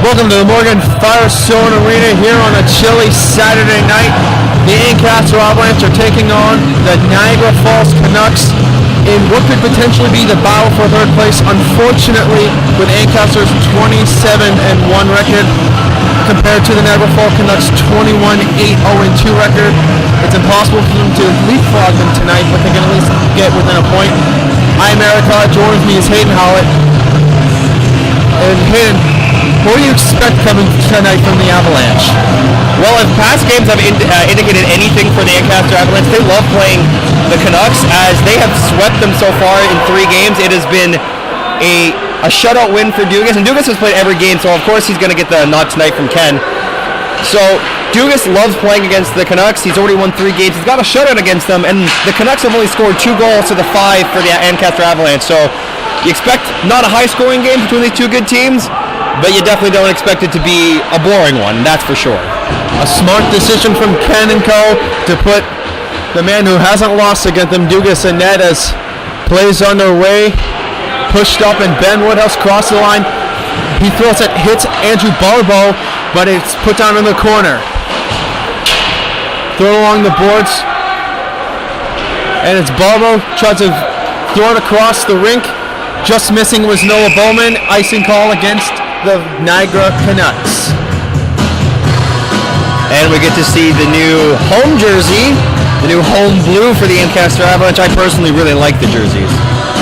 Welcome to the Morgan Firestone Arena here on a chilly Saturday night. The Ancaster Avalanche are taking on the Niagara Falls Canucks in what could potentially be the battle for third place. Unfortunately, with Ancaster's 27-1 record compared to the Niagara Falls Canucks' 21-8-0-2 record, it's impossible for them to leapfrog them tonight, but they can at least get within a point. I'm Eric Hart, joined with me is Hayden Howlett. And Hayden, what do you expect coming tonight from the Avalanche? Well, if past games have indicated anything for the Ancaster Avalanche, they love playing the Canucks, as they have swept them so far in 3 games. It has been a shutout win for Dugas, and Dugas has played every game, so of course he's going to get the nod tonight from Ken. So Dugas loves playing against the Canucks. He's already won 3 games. He's got a shutout against them, and the Canucks have only scored 2 goals to the 5 for the Ancaster Avalanche. So you expect not a high-scoring game between these 2 good teams, but you definitely don't expect it to be a boring one, that's for sure. A smart decision from Ken and Co. to put the man who hasn't lost against them, Dugas, in net, as plays underway, pushed up, and Ben Woodhouse crossed the line. He throws it, hits Andrew Barbeau, but it's put down in the corner. Throw it along the boards, and it's Barbeau tries to throw it across the rink. Just missing was Noah Bowman. Icing call against the Niagara Canucks. And we get to see the new home jersey, the new home blue for the Ancaster Avalanche. I personally really like the jerseys.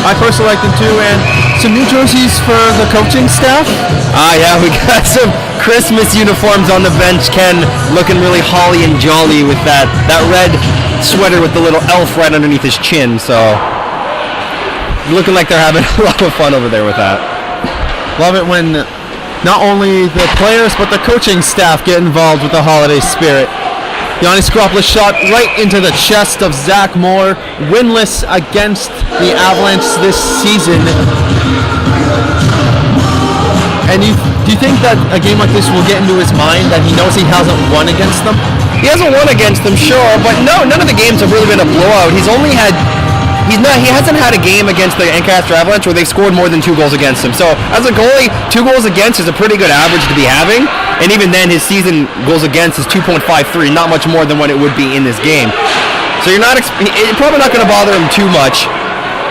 I personally like them too, and some new jerseys for the coaching staff. Yeah, we got some Christmas uniforms on the bench. Ken looking really holly and jolly with that red sweater with the little elf right underneath his chin, so looking like they're having a lot of fun over there with that. Love it when not only the players but the coaching staff get involved with the holiday spirit. Yanni Skropoulos shot right into the chest of Zach Moore, winless against the Avalanche this season. And do you think that a game like this will get into his mind, that he knows he hasn't won against them? He hasn't won against them, sure, but no, none of the games have really been a blowout. He hasn't had a game against the Ancaster Avalanche where they've scored more than 2 goals against him. So as a goalie, 2 goals against is a pretty good average to be having. And even then, his season goals against is 2.53, not much more than what it would be in this game. So you're probably not going to bother him too much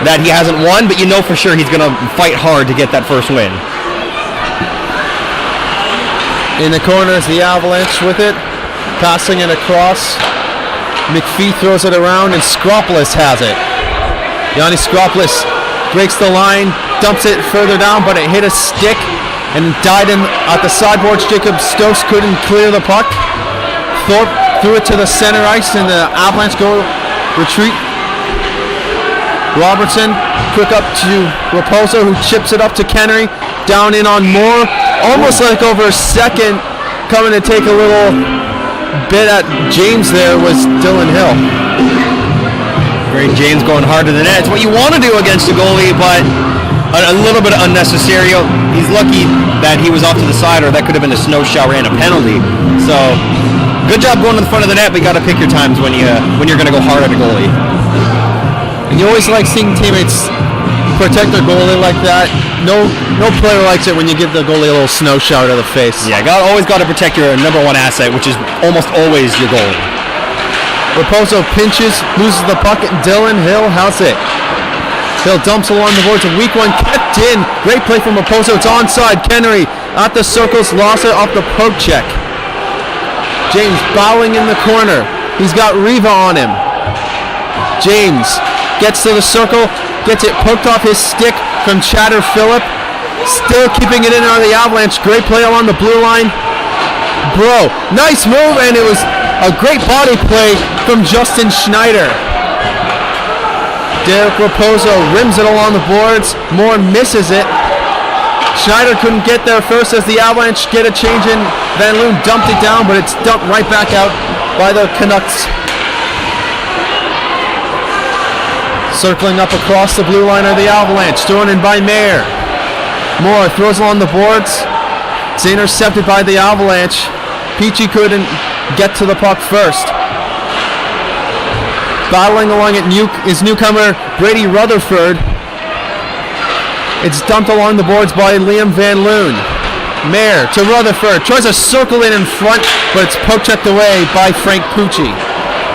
that he hasn't won, but you know for sure he's going to fight hard to get that first win. In the corner is the Avalanche with it, passing it across. McPhee throws it around, and Skropoulos has it. Yanni Skropoulos breaks the line, dumps it further down, but it hit a stick and died at the sideboards. Jacob Stokes couldn't clear the puck. Thorpe threw it to the center ice, and the Avalanche go retreat. Robertson, quick up to Raposo, who chips it up to Kennery. Down in on Moore, almost like over a second, coming to take a little bit at James there was Dylan Hill. Great, James going hard to the net. It's what you want to do against a goalie, but a little bit unnecessary. He's lucky that he was off to the side, or that could have been a snow shower and a penalty. So, good job going to the front of the net, but you got to pick your times when you're going to go hard at a goalie. And you always like seeing teammates protect their goalie like that. No player likes it when you give the goalie a little snow shower to the face. Yeah, always got to protect your number 1 asset, which is almost always your goalie. Raposo pinches, loses the puck, and Dylan Hill has it. Hill dumps along the boards, a weak one kept in. Great play from Raposo, it's onside. Kennery at the circles, lost it off the poke check. James bowling in the corner. He's got Riva on him. James gets to the circle, gets it poked off his stick from Chatter Phillip. Still keeping it in on the Avalanche. Great play along the blue line. Bro, nice move, and it was a great body play from Justin Schneider. Derek Raposo rims it along the boards. Moore misses it. Schneider couldn't get there first as the Avalanche get a change in. Van Loon dumped it down, but it's dumped right back out by the Canucks. Circling up across the blue line are the Avalanche. Thrown in by Mayer. Moore throws along the boards. It's intercepted by the Avalanche. Peachy couldn't get to the puck first. Battling along it is newcomer Brady Rutherford. It's dumped along the boards by Liam Van Loon. Mayer to Rutherford. Tries to circle in front, but it's poke checked away by Frank Pucci.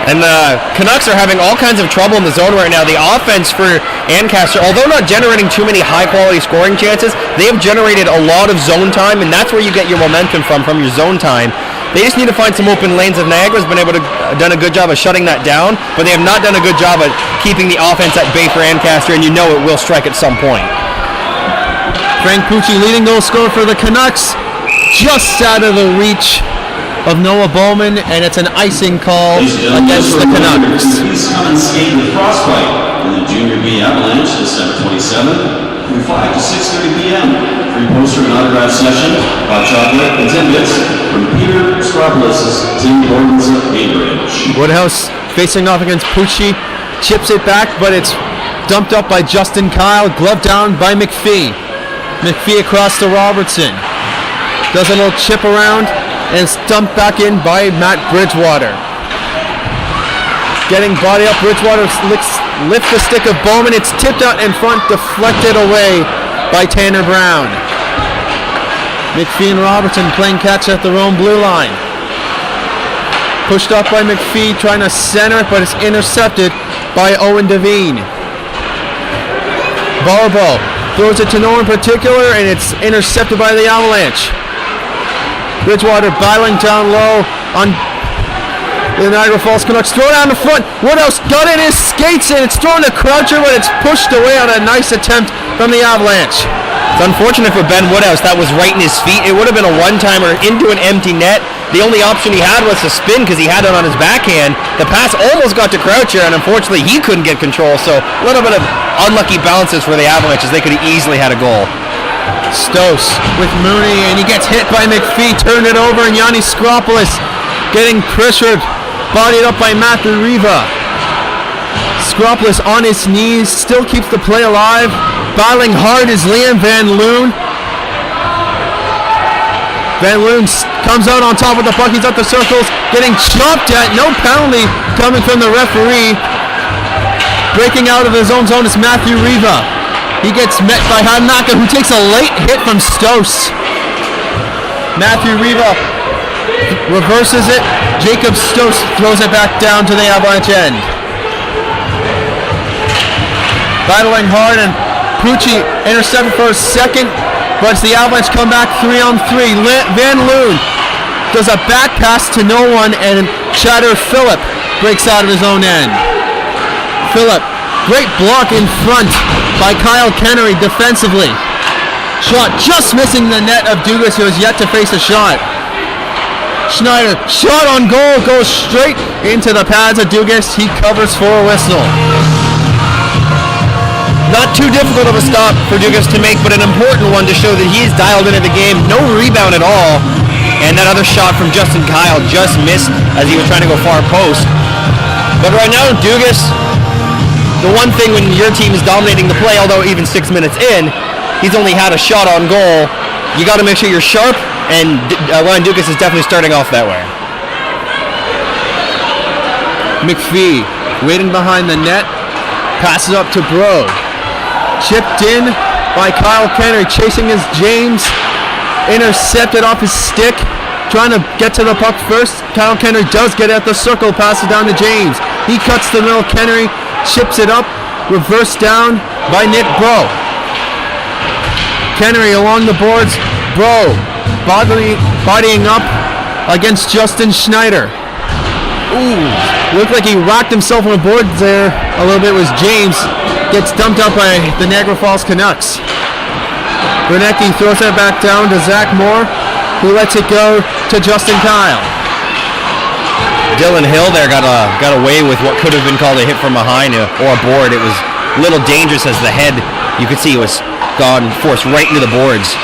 And the Canucks are having all kinds of trouble in the zone right now. The offense for Ancaster, although not generating too many high-quality scoring chances, they have generated a lot of zone time, and that's where you get your momentum from your zone time. They just need to find some open lanes. Niagara's been able to done a good job of shutting that down, but they have not done a good job of keeping the offense at bay for Ancaster, and you know it will strike at some point. Frank Pucci, leading goal scorer for the Canucks, just out of the reach of Noah Bowman, and it's an icing call against the Canucks. Please come and skate with Frostbite in the Junior B Avalanche December 27th from 5 to 6:30 p.m. Free poster and autograph session, hot chocolate and tidbits from Peter Scropolis' Tim Hortons of Cambridge. Woodhouse facing off against Pucci, chips it back, but it's dumped up by Justin Kyle, gloved down by McPhee. McPhee across to Robertson. Does a little chip around, and it's dumped back in by Matt Bridgewater. Getting body up, Bridgewater lifts the stick of Bowman. It's tipped out in front, deflected away by Tanner Brown. McPhee and Robertson playing catch at their own blue line. Pushed up by McPhee, trying to center, but it's intercepted by Owen Devine. Barbeau throws it to no one in particular, and it's intercepted by the Avalanche. Bridgewater battling down low on the Niagara Falls Canucks. Throw down the front. Woodhouse got in his skates, and it's thrown to Croucher, but it's pushed away on a nice attempt from the Avalanche. It's unfortunate for Ben Woodhouse. That was right in his feet. It would have been a one-timer into an empty net. The only option he had was to spin because he had it on his backhand. The pass almost got to Croucher, and unfortunately he couldn't get control. So a little bit of unlucky bounces for the Avalanche, as they could have easily had a goal. Stos with Mooney, and he gets hit by McPhee, turned it over, and Yanni Skropoulos getting pressured, bodied up by Matthew Riva. Skropoulos on his knees, still keeps the play alive. Battling hard is Liam Van Loon. Van Loon comes out on top of the puck, he's up the circles, getting chopped at, no penalty coming from the referee. Breaking out of his own zone is Matthew Riva. He gets met by Hanaka, who takes a late hit from Stos. Matthew Riva reverses it. Jacob Stos throws it back down to the Avalanche end. Battling hard, and Pucci intercepted for a second, but it's the Avalanche come back 3-on-3. Van Loon does a back pass to no one, and Chatter Phillip breaks out of his own end. Phillip, great block in front by Kyle Kennery defensively. Shot just missing the net of Dugas, who has yet to face a shot. Schneider, shot on goal, goes straight into the pads of Dugas. He covers for a whistle. Not too difficult of a stop for Dugas to make, but an important one to show that he's dialed into the game. No rebound at all. And that other shot from Justin Kyle just missed as he was trying to go far post. But right now, Dugas, the one thing when your team is dominating the play, although even 6 minutes in, he's only had a shot on goal. You got to make sure you're sharp, and Ryan Dugas is definitely starting off that way. McPhee waiting behind the net, passes up to Bro. Chipped in by Kyle Kennery, chasing his James, intercepted off his stick, trying to get to the puck first. Kyle Kennery does get at the circle, passes down to James. He cuts the middle, Kennery chips it up, reversed down by Nick Bro. Kennery along the boards, Bro bodying up against Justin Schneider. Ooh, looked like he rocked himself on the board there a little bit. Was James, gets dumped up by the Niagara Falls Canucks. Bernecki throws it back down to Zach Moore, who lets it go to Justin Kyle. Dylan Hill there got away with what could have been called a hit from behind or a board. It was a little dangerous as the head, you could see, was gone, forced right into the boards.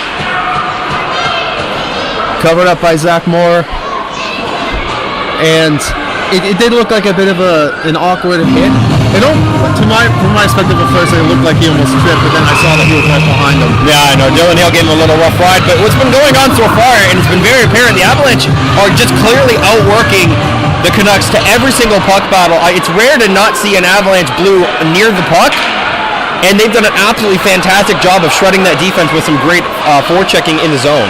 Covered up by Zach Moore, and it did look like a bit of an awkward hit. From my perspective at first, it looked like he almost tripped, but then I saw that he was right behind him. Yeah, I know. Dylan Hill gave him a little rough ride, but what's been going on so far, and it's been very apparent, the Avalanche are just clearly outworking the Canucks to every single puck battle. It's rare to not see an Avalanche blue near the puck, and they've done an absolutely fantastic job of shredding that defense with some great forechecking in the zone.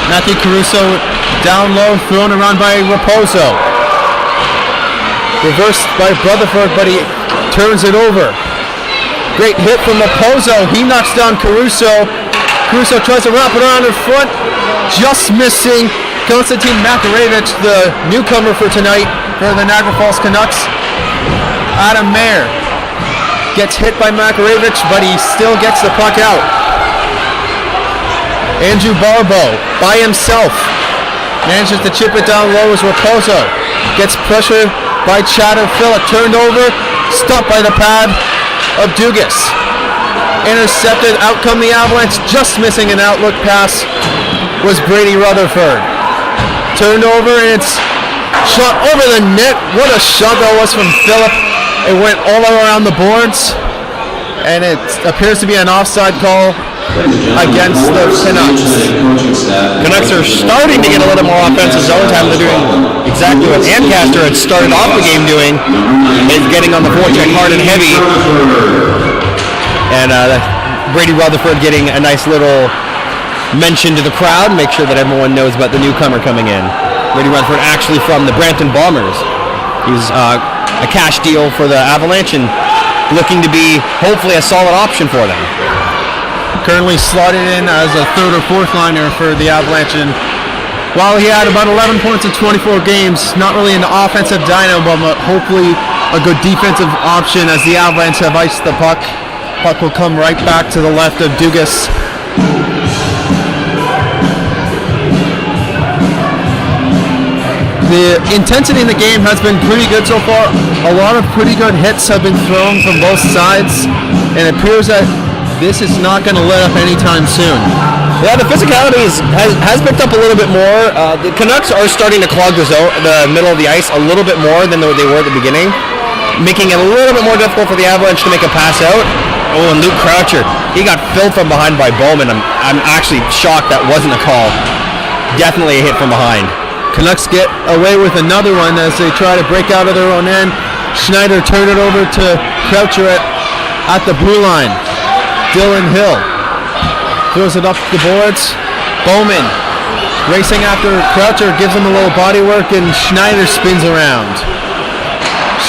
Matthew Caruso down low, thrown around by Raposo. Reversed by Rutherford, but he turns it over. Great hit from Raposo. He knocks down Caruso. Caruso tries to wrap it around her foot, just missing. Konstantin Makarevich, the newcomer for tonight for the Niagara Falls Canucks. Adam Mayer gets hit by Makarevich, but he still gets the puck out. Andrew Barbeau by himself manages to chip it down low as Raposo gets pressure by Phillip, turned over, stopped by the pad of Dugas. Intercepted, out come the Avalanche, just missing an outlook pass was Brady Rutherford. Turned over and it's shot over the net. What a shot that was from Phillip. It went all around the boards and it appears to be an offside call against the Canucks. Canucks are starting to get a little more offensive zone time. They're doing exactly what Ancaster had started off the game doing, is getting on the forecheck hard and heavy. And Brady Rutherford getting a nice little mention to the crowd, make sure that everyone knows about the newcomer coming in. Brady Rutherford actually from the Brampton Bombers. He was a cash deal for the Avalanche and looking to be hopefully a solid option for them. Currently slotted in as a third or fourth liner for the Avalanche, and while he had about 11 points in 24 games, not really an offensive dynamo, but hopefully a good defensive option as the Avalanche have iced the puck. Puck will come right back to the left of Dugas. The intensity in the game has been pretty good so far. A lot of pretty good hits have been thrown from both sides, and it appears that this is not going to let up anytime soon. Yeah, the physicality has picked up a little bit more. The Canucks are starting to clog the middle of the ice a little bit more than they were at the beginning, making it a little bit more difficult for the Avalanche to make a pass out. Oh, and Luke Croucher, he got filled from behind by Bowman. I'm actually shocked that wasn't a call. Definitely a hit from behind. Canucks get away with another one as they try to break out of their own end. Schneider turned it over to Croucher at the blue line. Dylan Hill throws it up the boards. Bowman racing after Croucher, gives him a little body work, and Schneider spins around.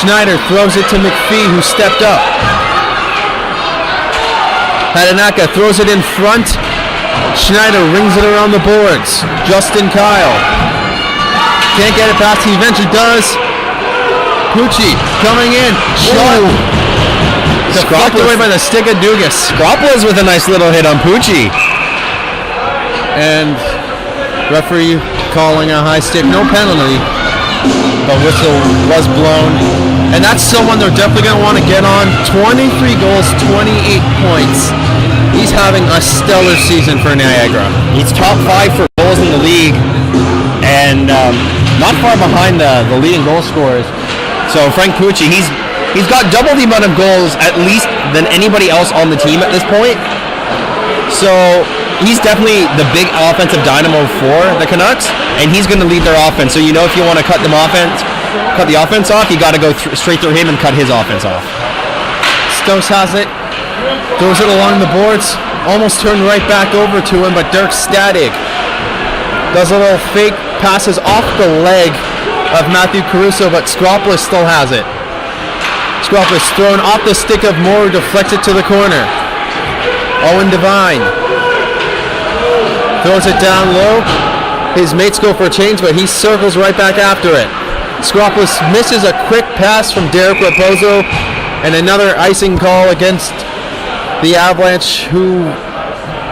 Schneider throws it to McPhee, who stepped up. Hadanaka throws it in front. Schneider rings it around the boards. Justin Kyle can't get it past. He eventually does. Pucci coming in. Shot. Deflected away by the stick of Dugas. Skropalas with a nice little hit on Pucci. And referee calling a high stick. No penalty. The whistle was blown. And that's someone they're definitely going to want to get on. 23 goals, 28 points. He's having a stellar season for Niagara. He's top 5 for goals in the league. And not far behind the leading goal scorers. So Frank Pucci, he's got double the amount of goals at least than anybody else on the team at this point. So he's definitely the big offensive dynamo for the Canucks, and he's going to lead their offense. So if you want to cut the offense off, you got to go straight through him and cut his offense off. Stokes has it, throws it along the boards, almost turned right back over to him, but Dirk Stadig does a little fake, passes off the leg of Matthew Caruso, but Skropalas still has it. Skropalas thrown off the stick of Moore, deflected to the corner. Owen Devine throws it down low. His mates go for a change, but he circles right back after it. Skropalas misses a quick pass from Derek Raposo, and another icing call against the Avalanche, who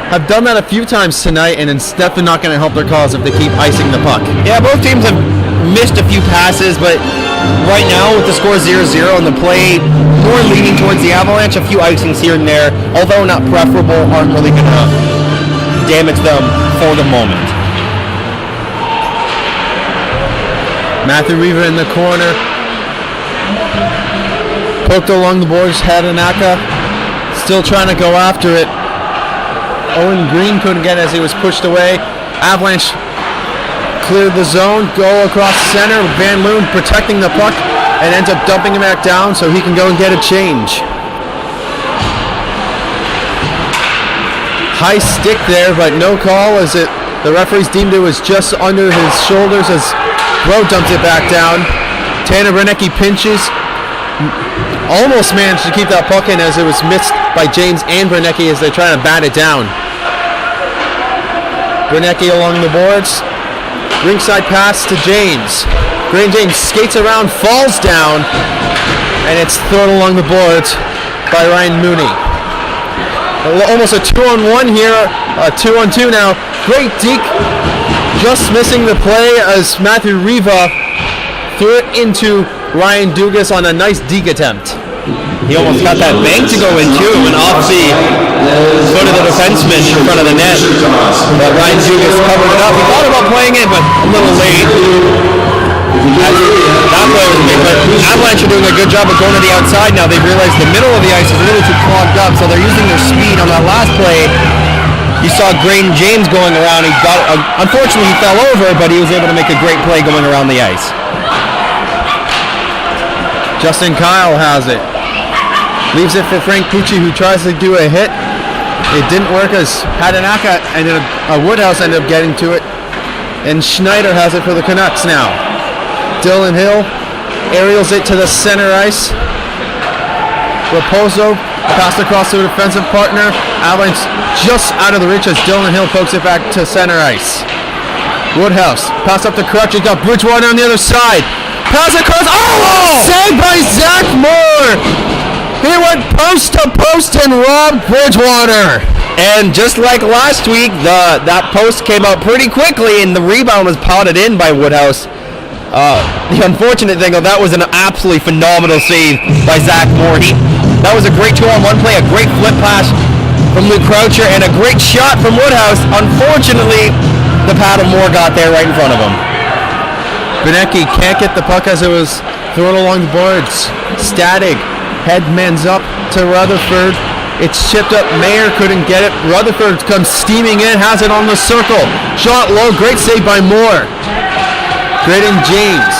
have done that a few times tonight, and it's definitely not going to help their cause if they keep icing the puck. Yeah, both teams have missed a few passes, but right now with the score 0-0 and the play more leaning towards the Avalanche, a few icings here and there, although not preferable, aren't really going to damage them for the moment. Matthew Reaver in the corner. Poked along the boards, Hadanaka still trying to go after it. Owen Green couldn't get it as he was pushed away. Avalanche cleared the zone, go across the center. Van Loon protecting the puck and ends up dumping him back down so he can go and get a change. High stick there, but no call as it The referees deemed it was just under his shoulders as Bro dumps it back down. Tanner Bernecki pinches. Almost managed to keep that puck in as it was missed by James and Bernecki as they're trying to bat it down. Bernecki along the boards. Ringside pass to James. Graham James skates around, falls down, and it's thrown along the boards by Ryan Mooney. Almost a 2-on-1 here, a 2-on-2 now. Great deke, just missing the play as Matthew Riva threw it into Ryan Dugas on a nice deke attempt. He almost got that bank to go in too, and off the foot of the defenseman in front of the net. But Ryan Dugas covered it up. He thought about playing it, but a little late. That play was big, but Avalanche are doing a good job of going to the outside now. They've realized the middle of the ice is a little too clogged up, so they're using their speed on that last play. You saw Grayden James going around. He got, unfortunately, he fell over, but he was able to make a great play going around the ice. Justin Kyle has it. Leaves it for Frank Pucci, who tries to do a hit. It didn't work as Hadanaka Woodhouse ended up getting to it. And Schneider has it for the Canucks now. Dylan Hill aerials it to the center ice. Raposo passed across to a defensive partner. Avalanche just out of the reach as Dylan Hill pokes it back to center ice. Woodhouse pass up to Crutch. He got Bridgewater on the other side. Pass across. Oh! Saved by Zach Moore! He went post to post and robbed Bridgewater. And just like last week, that post came out pretty quickly, and the rebound was potted in by Woodhouse. The unfortunate thing, that was an absolutely phenomenal save by Zach Moore. That was a great 2-on-1 play, a great flip pass from Luke Croucher, and a great shot from Woodhouse. Unfortunately, the pad of Moore got there right in front of him. Bernecki can't get the puck as it was thrown along the boards. Static. Headman's up to Rutherford. It's chipped up. Mayer couldn't get it. Rutherford comes steaming in, has it on the circle. Shot low. Great save by Moore. Grayden James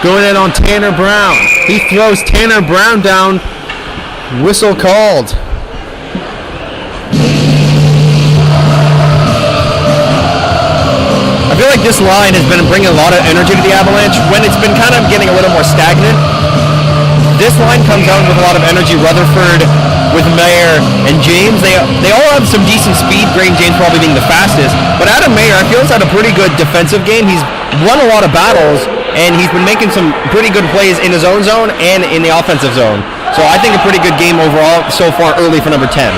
going in on Tanner Brown. He throws Tanner Brown down. Whistle called. I feel like this line has been bringing a lot of energy to the Avalanche when it's been kind of getting a little more stagnant. This line comes out with a lot of energy. Rutherford with Mayer and James, they all have some decent speed. Grayden James probably being the fastest, but Adam Mayer, I feel, has had a pretty good defensive game. He's won a lot of battles, and he's been making some pretty good plays in his own zone and in the offensive zone. So I think a pretty good game overall so far early for number 10.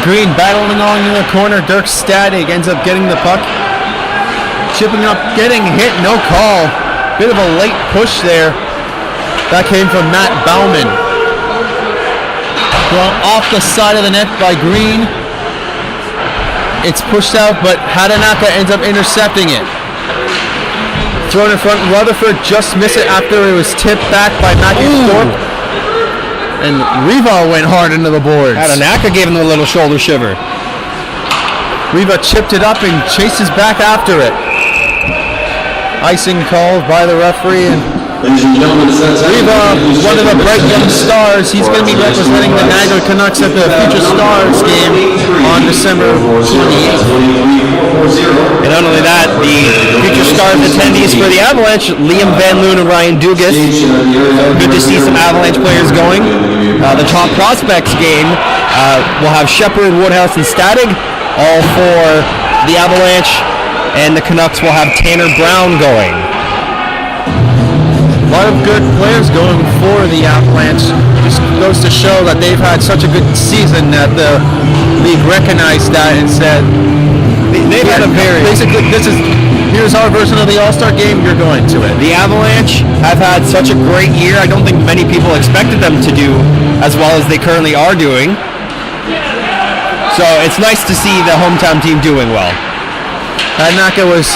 Green battling along in the corner. Dirk Stadig ends up getting the puck. Chipping up, getting hit, no call. Bit of a late push there. That came from Matt Bauman. Well, off the side of the net by Green. It's pushed out, but Hadanaka ends up intercepting it. Thrown in front. Rutherford just missed it after it was tipped back by Matthew Thorpe. And Riva went hard into the boards. Hadanaka gave him a little shoulder shiver. Riva chipped it up and chases back after it. Icing called by the referee, and Ladies and gentlemen, Riva, one of the bright young stars, he's going to be representing the Niagara Canucks at the Future Stars game on December 28th. And not only that, the Future Stars attendees for the Avalanche, Liam Van Loon and Ryan Dugas. Good to see some Avalanche players going. The top prospects game will have Shepard, Woodhouse, and Stadig, all for the Avalanche, and the Canucks will have Tanner Brown going. A lot of good players going for the Avalanche. Just goes to show that they've had such a good season that the league recognized that and said, They've had a very... Basically, here's our version of the All-Star game, you're going to it. The Avalanche have had such a great year. I don't think many people expected them to do as well as they currently are doing. So it's nice to see the hometown team doing well. Hadanaka was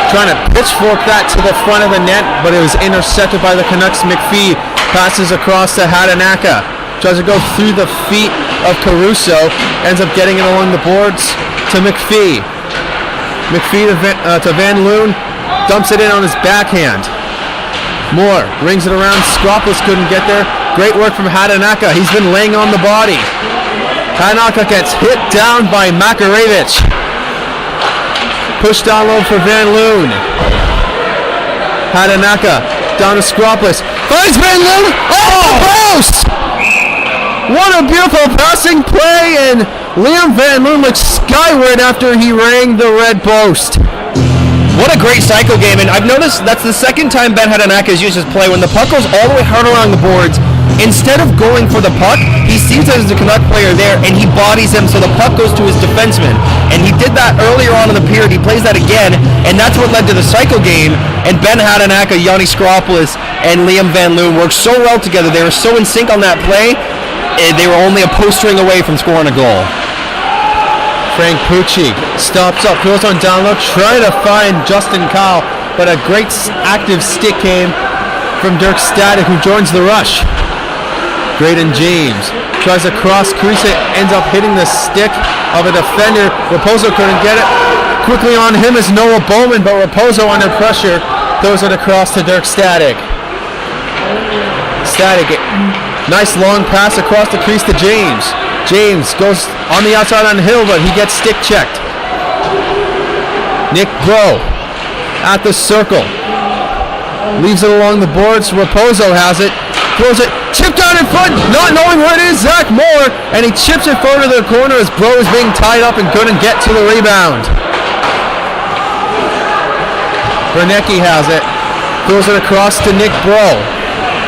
trying to pitchfork that to the front of the net, but it was intercepted by the Canucks. McPhee passes across to Hadanaka. Tries to go through the feet of Caruso. Ends up getting it along the boards to McPhee. McPhee to Van Loon. Dumps it in on his backhand. Moore rings it around. Skropos couldn't get there. Great work from Hadanaka. He's been laying on the body. Hanaka gets hit down by Makarevich. Pushed down low for Van Loon. Hanaka down to Skroplis. Finds Van Loon. Oh, the post! What a beautiful passing play, and Liam Van Loon looked skyward after he rang the red post. What a great cycle game, and I've noticed that's the second time Ben Hadanaka has used his play. When the puck goes all the way hard along the boards, instead of going for the puck, he sees there's a Canuck player there, and he bodies him so the puck goes to his defenseman. And he did that earlier on in the period. He plays that again, and that's what led to the cycle game. And Ben Hadanaka, Yanni Skroplis, and Liam Van Loon worked so well together. They were so in sync on that play, they were only a post string away from scoring a goal. Frank Pucci stops up, goes on down low, trying to find Justin Kyle, but a great active stick came from Dirk Static, who joins the rush. Graydon James tries a cross crease, ends up hitting the stick of a defender. Raposo couldn't get it. Quickly on him is Noah Bowman, but Raposo under pressure throws it across to Dirk Static. Static, nice long pass across the crease to James. James goes on the outside on Hill, but he gets stick checked. Nick Bro at the circle. Leaves it along the boards. Raposo has it. Throws it. Chipped down in front. Not knowing where it is. Zach Moore. And he chips it forward to the corner as Bro is being tied up and couldn't get to the rebound. Bernecki has it. Throws it across to Nick Bro.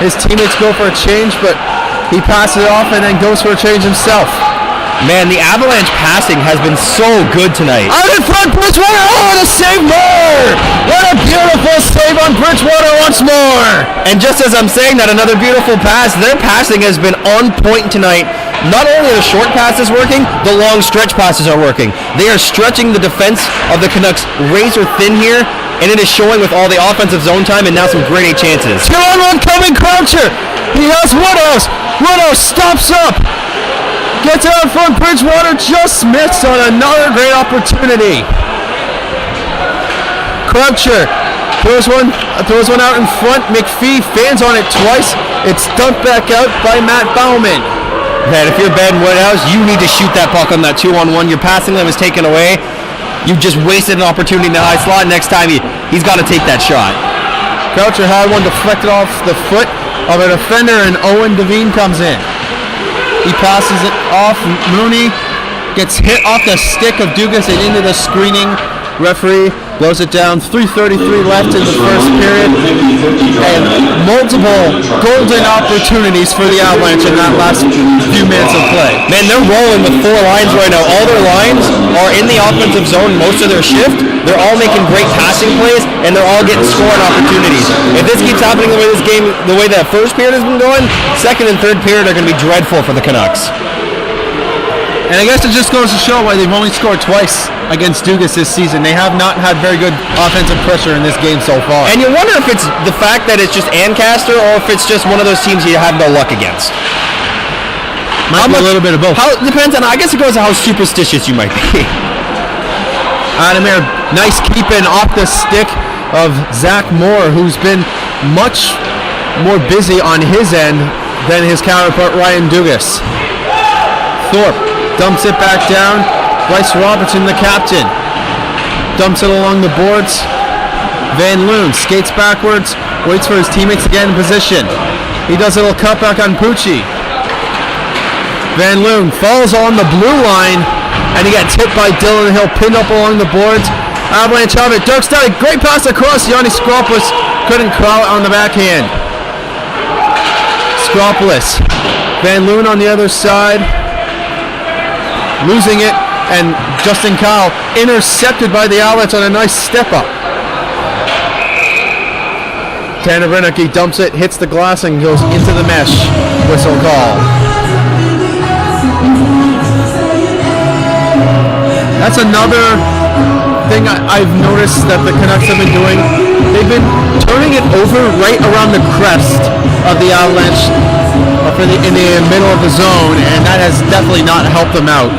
His teammates go for a change, but he passes it off and then goes for a change himself. Man, the Avalanche passing has been so good tonight. Out in front, Bridgewater. Oh, to save more. What a beautiful save on Bridgewater once more. And just as I'm saying that, another beautiful pass. Their passing has been on point tonight. Not only are the short passes working, the long stretch passes are working. They are stretching the defense of the Canucks razor thin here, and it is showing with all the offensive zone time and now some great chances. 2-on-1 coming, Croucher. He has Woodhouse. Woodhouse stops up. Gets out front. Bridgewater just missed on another great opportunity. Croucher throws one out in front. McPhee fans on it twice. It's dumped back out by Matt Bauman. Man, if you're Ben Woodhouse, you need to shoot that puck on that 2-on-1. Your passing lane is taken away. You've just wasted an opportunity in the high slot. Next time he's got to take that shot. Croucher had one deflected off the foot of a defender, and Owen Devine comes in. He passes it off. Mooney gets hit off the stick of Dugas and into the screening. Referee blows it down. 3:33 left in the first period. And multiple golden opportunities for the Avalanche in that last few minutes of play. Man, they're rolling with four lines right now. All their lines are in the offensive zone most of their shift. They're all making great passing plays, and they're all getting scoring opportunities. If this keeps happening the way that first period has been going, second and third period are going to be dreadful for the Canucks. And I guess it just goes to show why they've only scored twice against Dugas this season. They have not had very good offensive pressure in this game so far. And you wonder if it's the fact that it's just Ancaster or if it's just one of those teams you have no luck against. Might be a little bit of both. Depends on, I guess it goes on how superstitious you might be. Adamir, nice keeping off the stick of Zach Moore, who's been much more busy on his end than his counterpart Ryan Dugas. Thorpe dumps it back down. Bryce Robertson, the captain, dumps it along the boards. Van Loon skates backwards, waits for his teammates to get in position. He does a little cutback on Pucci. Van Loon falls on the blue line, and he gets hit by Dylan Hill, pinned up along the boards. Avalanche have it. Dirk Static, great pass across. Yanni Skroplis couldn't corral it on the backhand. Skroplis. Van Loon on the other side, losing it, and Justin Kyle intercepted by the Avalanche on a nice step up. Tanner Brennicky dumps it, hits the glass, and goes into the mesh. Whistle call. That's another thing I've noticed that the Canucks have been doing. They've been turning it over right around the crest of the Avalanche in the middle of the zone, and that has definitely not helped them out.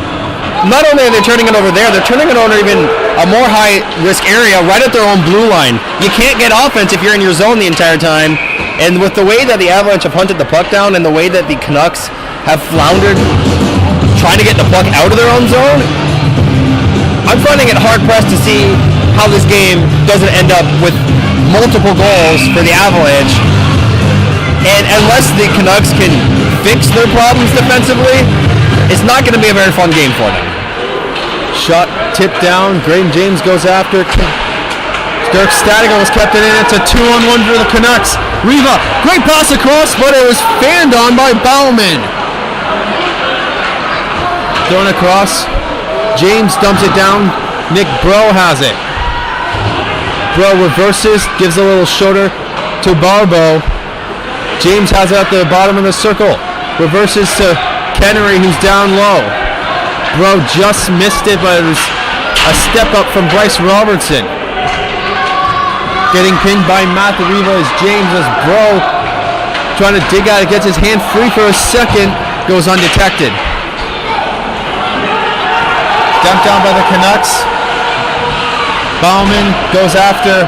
Not only are they turning it over there, they're turning it over even a more high-risk area right at their own blue line. You can't get offense if you're in your zone the entire time. And with the way that the Avalanche have hunted the puck down and the way that the Canucks have floundered trying to get the puck out of their own zone, I'm finding it hard-pressed to see how this game doesn't end up with multiple goals for the Avalanche. And unless the Canucks can fix their problems defensively, it's not going to be a very fun game for them. Shot tipped down. Graydon James goes after. Dirk Stadiger was kept it in. It's a 2-on-1 for the Canucks. Riva, great pass across, but it was fanned on by Bauman. Thrown across. James dumps it down. Nick Bro has it. Bro reverses, gives a little shoulder to Barbeau. James has it at the bottom of the circle. Reverses to Kennery, who's down low. Bro just missed it, but it was a step up from Bryce Robertson. Getting pinned by Matt Riva is James as Bro trying to dig out it, gets his hand free for a second, goes undetected. Dumped down by the Canucks. Bauman goes after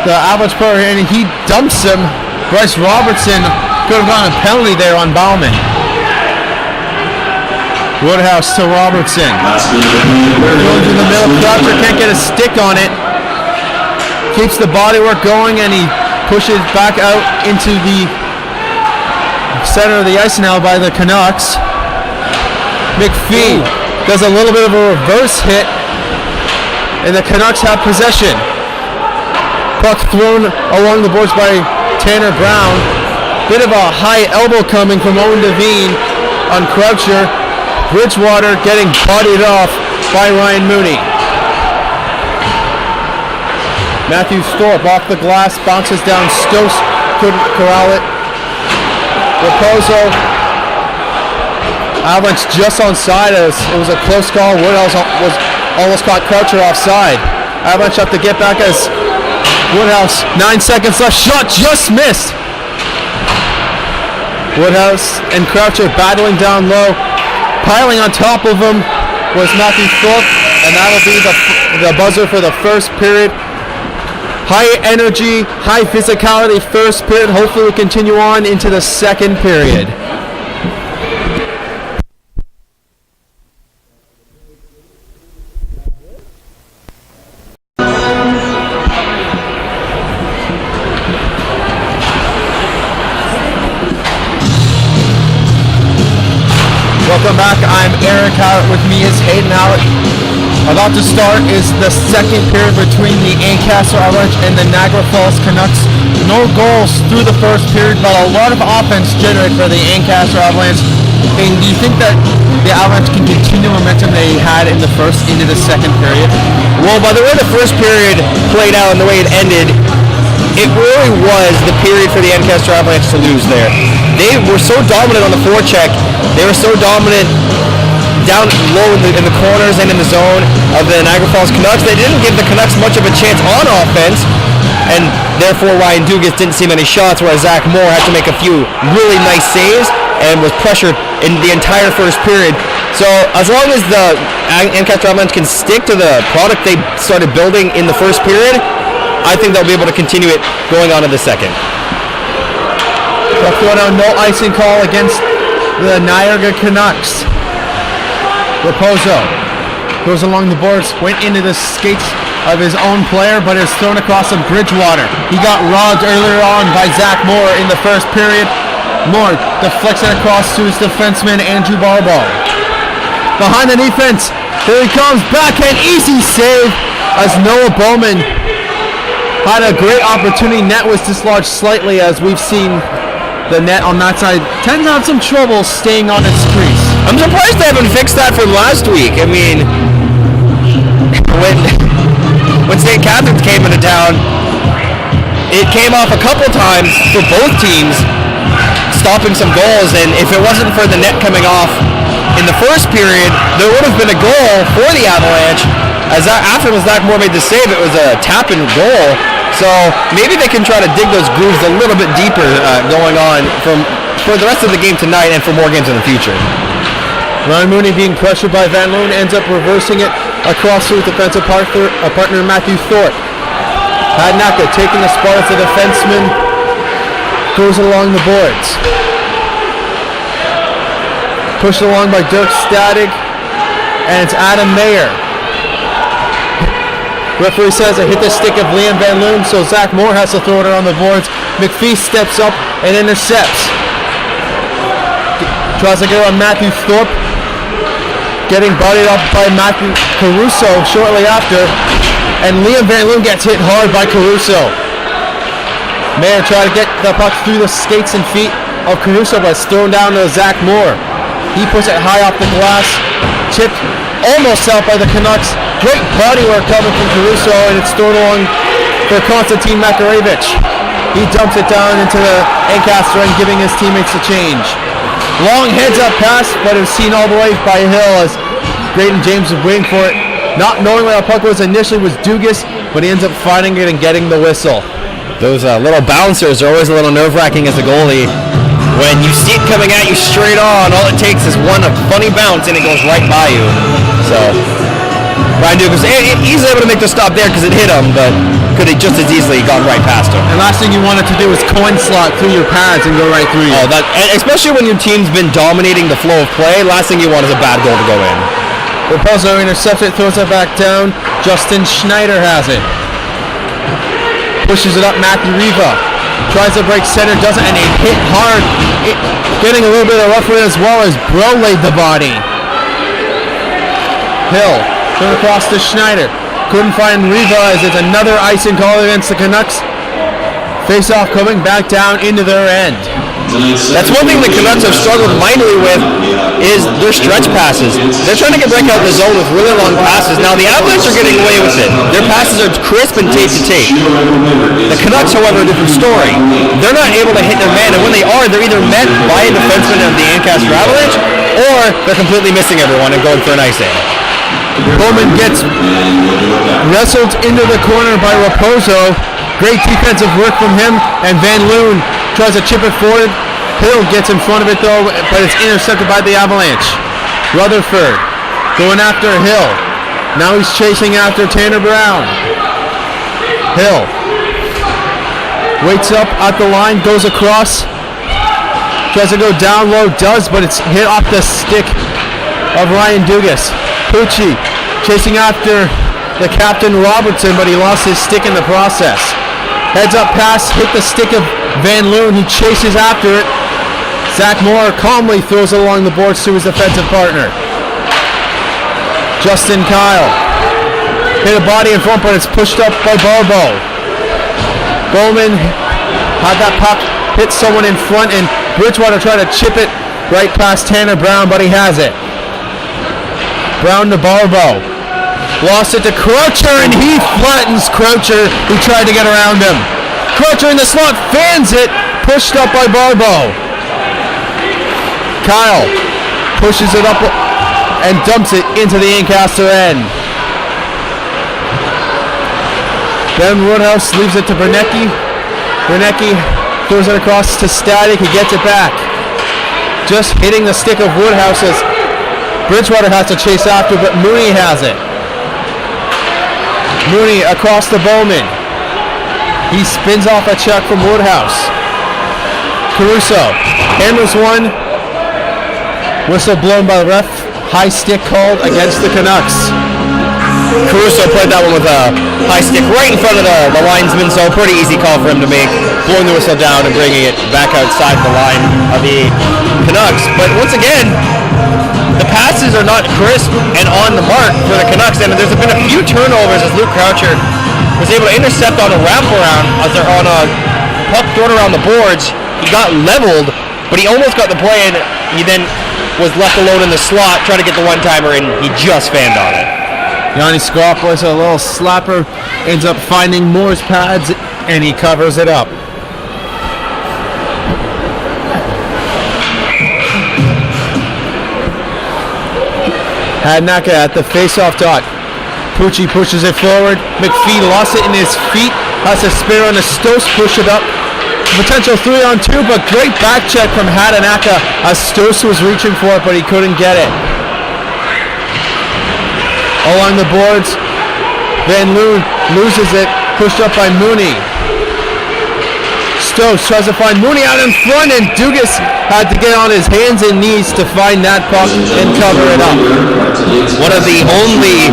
the Avalanche player and he dumps him. Bryce Robertson could have gotten a penalty there on Bauman. Woodhouse to Robertson. Going through the middle. Croucher can't get a stick on it. Keeps the body work going and he pushes back out into the center of the ice now by the Canucks. McPhee does a little bit of a reverse hit and the Canucks have possession. Puck thrown along the boards by Tanner Brown. Bit of a high elbow coming from Owen Devine on Croucher. Bridgewater getting bodied off by Ryan Mooney. Matthew Thorpe off the glass, bounces down. Stokes couldn't corral it. Raposo. Avalanche just onside us. It was a close call. Woodhouse was almost caught Croucher offside. Avalanche have to get back as Woodhouse, 9 seconds left. Shot just missed. Woodhouse and Croucher battling down low. Piling on top of him was Matthew Thorpe, and that'll be the buzzer for the first period. High energy, high physicality first period. Hopefully we'll continue on into the second period. Welcome back. I'm Eric Howard. With me is Hayden Howard. About to start is the second period between the Ancaster Avalanche and the Niagara Falls Canucks. No goals through the first period, but a lot of offense generated for the Ancaster Avalanche. And do you think that the Avalanche can continue momentum they had in the first into the second period? Well, by the way the first period played out and the way it ended, it really was the period for the Ancaster Avalanche to lose there. They were so dominant on the forecheck. They were so dominant down low in the corners and in the zone of the Niagara Falls Canucks. They didn't give the Canucks much of a chance on offense, and therefore Ryan Dugas didn't see many shots, whereas Zach Moore had to make a few really nice saves and was pressured in the entire first period. So as long as the Ancaster Avalanche can stick to the product they started building in the first period, I think they'll be able to continue it going on to the second. No icing call against the Niagara Canucks. Raposo goes along the boards, went into the skates of his own player, but is thrown across some Bridgewater. He got robbed earlier on by Zach Moore in the first period. Moore deflects it across to his defenseman, Andrew Barbeau. Behind the defense, here he comes, backhand, easy save as Noah Bowman had a great opportunity. Net was dislodged slightly, as we've seen the net on that side tends to have some trouble staying on its crease. I'm surprised they haven't fixed that from last week. I mean, when St. Catharines came into town, it came off a couple times for both teams, stopping some goals, and if it wasn't for the net coming off in the first period, there would have been a goal for the Avalanche. As after Zach Moore made the save, it was a tap-in goal. So maybe they can try to dig those grooves a little bit deeper going on for the rest of the game tonight and for more games in the future. Ryan Mooney being pressured by Van Loon ends up reversing it across to his defensive partner Matthew Thorpe. Hadnaka taking the spot as the defenseman goes along the boards. Pushed along by Dirk Static, and it's Adam Mayer. Referee says it hit the stick of Liam Van Loon, so Zach Moore has to throw it around the boards. McPhee steps up and intercepts. Tries to go on Matthew Thorpe, getting bodied up by Matthew Caruso shortly after, and Liam Van Loon gets hit hard by Caruso. Mayer tried to get the puck through the skates and feet of Caruso, but it's thrown down to Zach Moore. He puts it high off the glass, tipped almost out by the Canucks. Great body work coming from Caruso, and it's thrown along for Konstantin Makarevich. He dumps it down into the Ancaster and giving his teammates a change. Long heads-up pass, but it was seen all the way by Hill as Graydon James was waiting for it. Not knowing where the puck was initially was Dugas, but he ends up finding it and getting the whistle. Those little bouncers are always a little nerve-wracking as a goalie. When you see it coming at you straight on, all it takes is one funny bounce and it goes right by you. So, Brian Dugas easily able to make the stop there because it hit him, but could have just as easily gone right past him. And last thing you wanted to do is coin slot through your pads and go right through you. Oh, that, especially when your team's been dominating the flow of play, last thing you want is a bad goal to go in. Raposo intercepts it, throws it back down. Justin Schneider has it. Pushes it up, Matthew Riva. Tries to break center, doesn't, and it hit hard. Getting a little bit of rough with as well as Bro laid the body. Hill, thrown across to Schneider. Couldn't find Riva as it's another icing call against the Canucks. Face-off coming back down into their end. That's one thing the Canucks have struggled mightily with is their stretch passes. They're trying to get break out the zone with really long passes. Now the Avalanche are getting away with it. Their passes are crisp and tape to tape. The Canucks, however, a different story. They're not able to hit their man, and when they are, they're either met by a defenseman of the Ancaster Avalanche, or they're completely missing everyone and going for an icing. Bowman gets wrestled into the corner by Raposo. Great defensive work from him, and Van Loon tries to chip it forward. Hill gets in front of it though, but it's intercepted by the Avalanche. Rutherford going after Hill. Now he's chasing after Tanner Brown. Hill waits up at the line, goes across, tries to go down low, does, but it's hit off the stick of Ryan Dugas. Pucci chasing after the captain Robertson, but he lost his stick in the process. Heads up pass, hit the stick of Van Loon. He chases after it. Zach Moore calmly throws it along the boards to his defensive partner. Justin Kyle hit a body in front, but it's pushed up by Barbeau. Bowman had that puck hit someone in front, and Bridgewater tried to chip it right past Tanner Brown, but he has it. Brown to Barbeau. Lost it to Croucher, and he flattens Croucher, who tried to get around him. Croucher in the slot, fans it, pushed up by Barbeau. Kyle pushes it up and dumps it into the Ancaster end. Ben Woodhouse leaves it to Bernecki. Bernecki throws it across to Static, he gets it back. Just hitting the stick of Woodhouse as Bridgewater has to chase after, but Mooney has it. Mooney across to Bowman. He spins off a check from Woodhouse. Caruso hammers one. Whistle blown by the ref. High stick called against the Canucks. Caruso played that one with a high stick right in front of the linesman, so a pretty easy call for him to make, blowing the whistle down and bringing it back outside the line of the Canucks. But once again, the passes are not crisp and on the mark for the Canucks, and there's been a few turnovers as Luke Croucher was able to intercept on a wraparound as they're on a puck thrown around the boards. He got leveled, but he almost got the play, and he then was left alone in the slot trying to get the one-timer, and he just fanned on it. Yanni Skoropoulos, a little slapper, ends up finding Moore's pads, and he covers it up. Hadnaka at the face-off dot. Pucci pushes it forward. McPhee lost it in his feet. Has to spare on a Stos, push it up. Potential 3-on-2, but great back check from Hadanaka as Stos was reaching for it, but he couldn't get it. Along the boards, Van Loon loses it, pushed up by Mooney. Stokes tries to find Mooney out in front, and Dugas had to get on his hands and knees to find that puck and cover it up. One of the only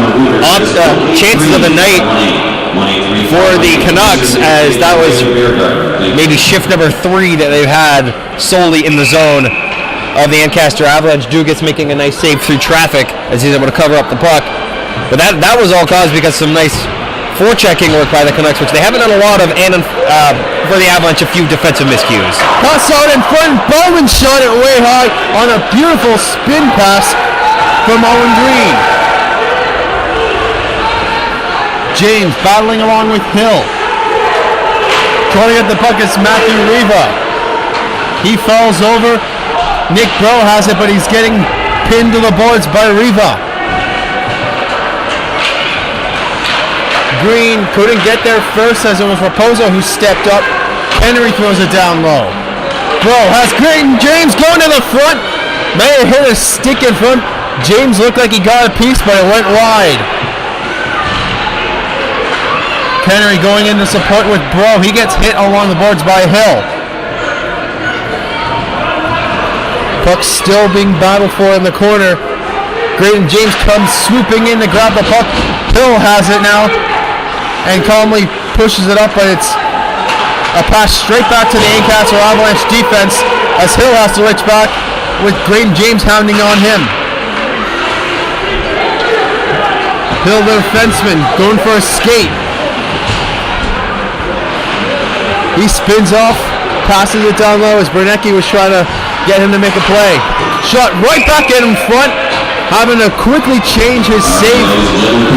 chances of the night for the Canucks, as that was maybe shift number 3 that they've had solely in the zone of the Ancaster Avalanche. Dugas making a nice save through traffic as he's able to cover up the puck. But that was all caused because some nice forechecking work by the Canucks, which they haven't done a lot of, and for the Avalanche, a few defensive miscues. Pass out in front, Bowman shot it way high on a beautiful spin pass from Owen Green. James battling along with Hill. Trying to get the puck is Matthew Riva. He falls over. Nick Bro has it, but he's getting pinned to the boards by Riva. Green couldn't get there first as it was Raposo who stepped up. Henry throws it down low. Bro has Green. James going to the front. May have hit a stick in front. James looked like he got a piece, but it went wide. Henry going in to support with Bro. He gets hit along the boards by Hill. Puck still being battled for in the corner. Graydon James comes swooping in to grab the puck. Hill has it now and calmly pushes it up, but it's a pass straight back to the Ancaster Avalanche defense as Hill has to reach back with Graydon James hounding on him. Hill, the defenseman, going for a skate. He spins off, passes it down low as Bernecki was trying to get him to make a play. Shot right back at him front, having to quickly change his save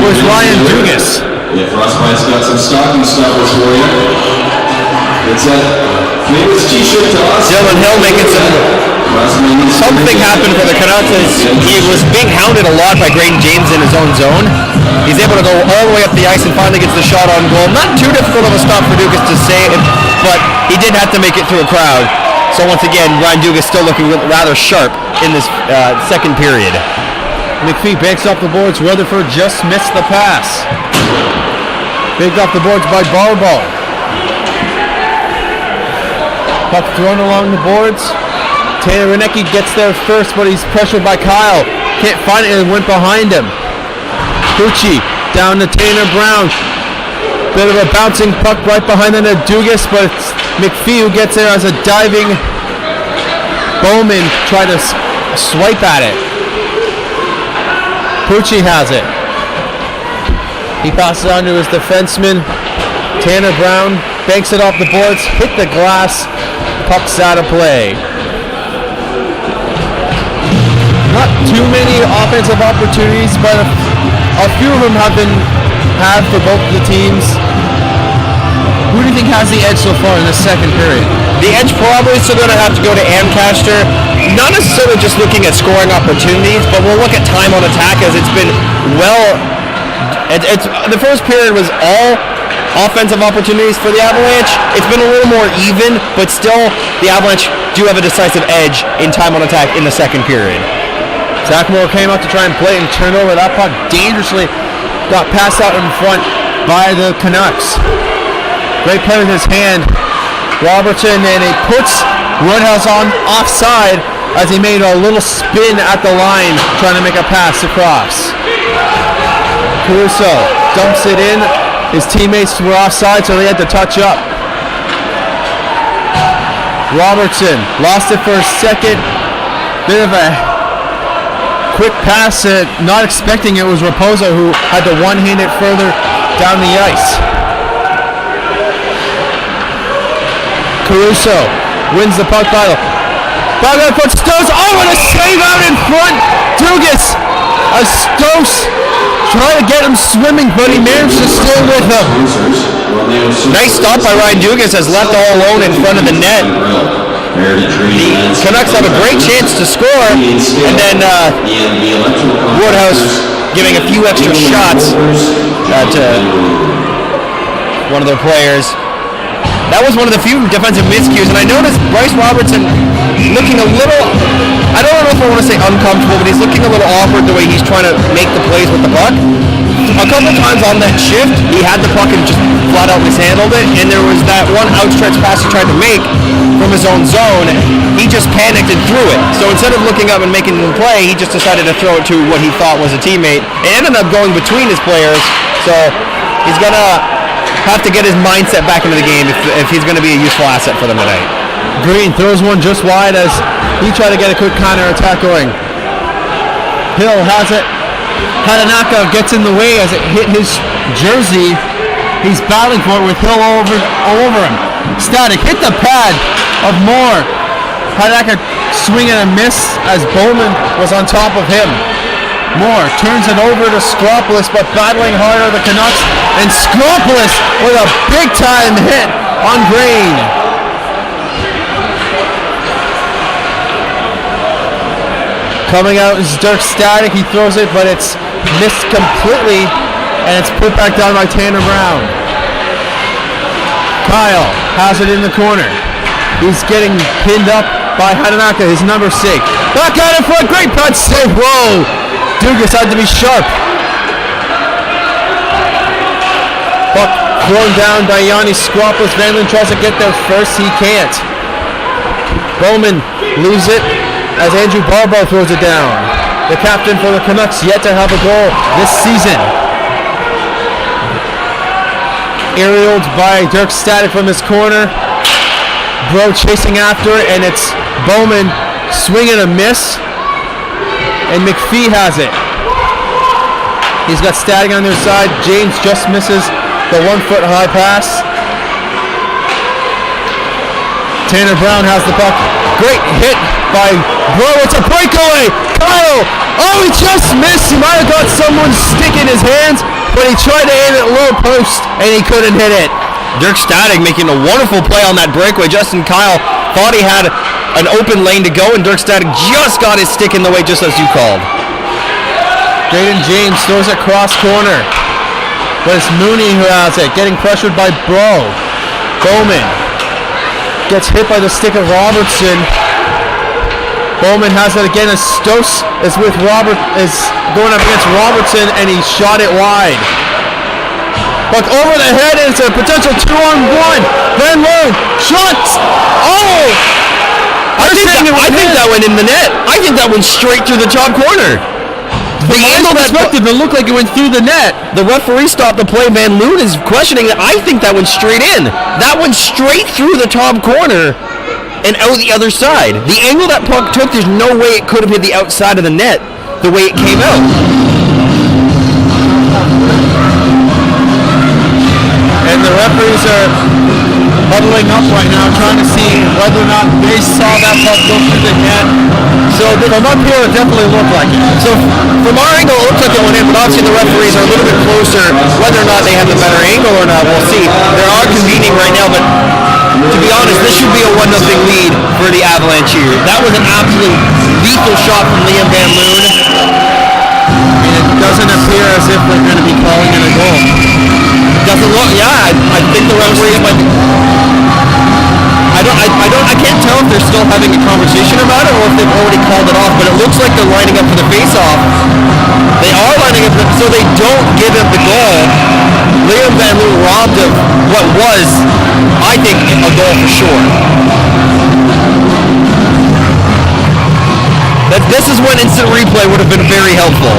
was Ryan Dugas. Yeah, Frostbite's got some stocking stuffers for you. It's a famous t-shirt to us. Dylan Hill making something happen for the Canucks. He was being hounded a lot by Graydon James in his own zone. He's able to go all the way up the ice and finally gets the shot on goal. Not too difficult of a stop for Dugas to save, but he did have to make it through a crowd. So once again, Ryan Dugas still looking rather sharp in this second period. McPhee banks off the boards. Rutherford just missed the pass. Picked off the boards by Barbo. Puck thrown along the boards. Taylor Renecki gets there first, but he's pressured by Kyle. Can't find it and went behind him. Pucci down to Tanner Brown. Bit of a bouncing puck right behind the net. Dugas, but it's McPhee who gets there as a diving Bowman trying to swipe at it. Pucci has it. He passes on to his defenseman. Tanner Brown banks it off the boards, hit the glass, puck's out of play. Not too many offensive opportunities, but a few of them have been had for both of the teams. Who do you think has the edge so far in the second period? The edge probably still going to have to go to Ancaster. Not necessarily just looking at scoring opportunities, but we'll look at time on attack as it's been the first period was all offensive opportunities for the Avalanche. It's been a little more even, but still the Avalanche do have a decisive edge in time on attack in the second period. Zach Moore came out to try and play and turn over that puck dangerously. Got passed out in front by the Canucks. Great play with his hand. Robertson, and he puts Woodhouse on offside as he made a little spin at the line trying to make a pass across. Caruso dumps it in. His teammates were offside, so they had to touch up. Robertson lost it for a second. Bit of a quick pass, not expecting it was Raposo who had to one-hand it further down the ice. Caruso wins the puck battle. Bogdan puts Stokes. Oh, and a save out in front. Dugas. Stokes trying to get him swimming, but he managed to stay with him. Nice stop by Ryan Dugas, has left all alone in front of the net. The Canucks have a great chance to score, and then Woodhouse giving a few extra shots to one of their players. That was one of the few defensive miscues, and I noticed Bryce Robertson looking a little, I don't know if I want to say uncomfortable, but he's looking a little awkward the way he's trying to make the plays with the puck. a couple times on that shift, he had the puck and just flat out mishandled it, and there was that one outstretched pass he tried to make from his own zone. He just panicked and threw it. So instead of looking up and making the play, he just decided to throw it to what he thought was a teammate. It ended up going between his players, so he's going to have to get his mindset back into the game if he's going to be a useful asset for them tonight. Green throws one just wide as he tried to get a quick counter-attack going. Hill has it. Hatanaka gets in the way as it hit his jersey. He's battling for it with Hill all over him. Static hit the pad of Moore. Hatanaka swing and a miss as Bowman was on top of him. Moore turns it over to Skropoulos, but battling hard are the Canucks, and Skropoulos with a big-time hit on Green. Coming out is Dirk Static. He throws it, but it's missed completely, and it's put back down by Tanner Brown. Kyle has it in the corner. He's getting pinned up by Hatanaka, his number 6. Back out in front, great punch save. Whoa! Dugas had to be sharp. Puck thrown down by Yanni Skropoulos. Van Loon tries to get there first. He can't. Bowman leaves it as Andrew Barbeau throws it down. The captain for the Canucks yet to have a goal this season. Aerialed by Dirk Static from his corner. Bro chasing after it, and it's Bowman swing and a miss. And McPhee has it. He's got Static on their side. James just misses the 1-foot high pass. Tanner Brown has the puck. Great hit by Bro. It's a breakaway. Kyle. Oh, he just missed. He might have got someone's stick in his hands, but he tried to aim it low post, and he couldn't hit it. Dirk Static making a wonderful play on that breakaway. Justin Kyle thought he had an open lane to go, and Dirk Static just got his stick in the way, just as you called. Jaden James throws it cross corner, but it's Mooney who has it, getting pressured by Bro. Bowman gets hit by the stick of Robertson. Bowman has it again as Stos is going up against Robertson, and he shot it wide. Puck over the head, and it's a potential 2-on-1. Van Loon shots. Oh! I think that went in the net. I think that went straight through the top corner. From my perspective, it looked like it went through the net. The referee stopped the play. Van Loon is questioning it. I think that went straight in. That went straight through the top corner and out the other side. The angle that puck took, there's no way it could have hit the outside of the net the way it came out. And the referees are huddling up right now, trying to see whether or not they saw that puck go through the net. So from up here, it definitely looked like it. So from our angle, it looks like it went in, but obviously the referees are a little bit closer. Whether or not they have the better angle or not, we'll see. They are convening right now, but to be honest, this should be a 1-0 lead for the Avalanche here. That was an absolute lethal shot from Liam Van Loon. And it doesn't appear as if they're going to be calling it a goal. Doesn't look, yeah, I think the referees might be, I can't tell if they're still having a conversation about it or if they've already called it off, but it looks like they're lining up for the face-off. They are lining up, so they don't give him the goal. Liam Van Loon robbed of what was, I think, a goal for sure. This is when instant replay would have been very helpful.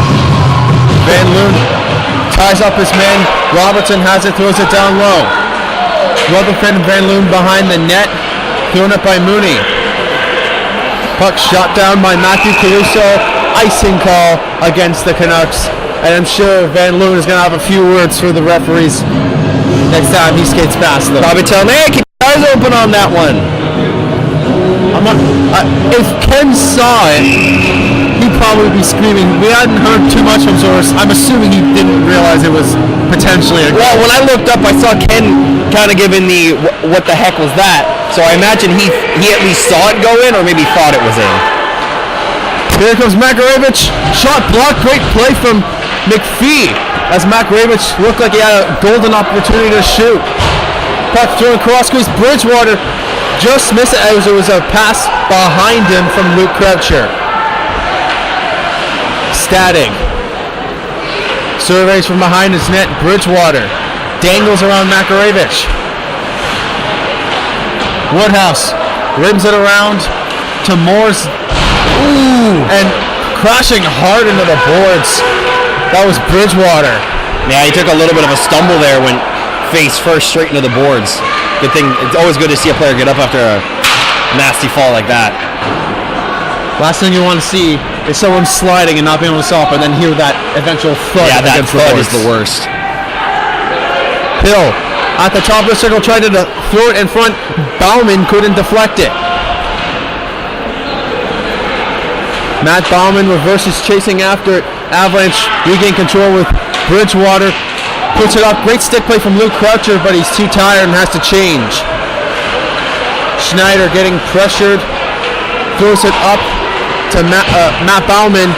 Van Loon ties up his men. Robertson has it, throws it down low. Rutherford and Van Loon behind the net. Thrown up by Mooney. Puck shot down by Matthew Caruso. Icing call against the Canucks. And I'm sure Van Loon is going to have a few words for the referees next time he skates past them. Probably tell him, hey, keep your eyes open on that one. If Ken saw it, he'd probably be screaming. We hadn't heard too much from Source. I'm assuming he didn't realize it was potentially a goal. Well, when I looked up, I saw Ken kind of giving the what the heck was that? So I imagine he at least saw it go in, or maybe thought it was in. Here comes Makarevich. Shot blocked. Great play from McPhee as Makarevich looked like he had a golden opportunity to shoot. Puck thrown across. Goes Bridgewater. Just missed it as it was a pass behind him from Luke Croucher. Static. Surveys from behind his net. Bridgewater dangles around Makarevich. Woodhouse rims it around to Morse. Ooh! And crashing hard into the boards. That was Bridgewater. Yeah, he took a little bit of a stumble there when face first straight into the boards. Good thing. It's always good to see a player get up after a nasty fall like that. Last thing you want to see is someone sliding and not being able to stop, and then hear that eventual thud. Yeah, that against thud the is the worst. Hill at the top of the circle tried to throw it in front. Bauman couldn't deflect it. Matt Bauman reverses, chasing after it. Avalanche regain control with Bridgewater. Puts it up. Great stick play from Luke Croucher, but he's too tired and has to change. Schneider getting pressured. Throws it up to Matt Bauman.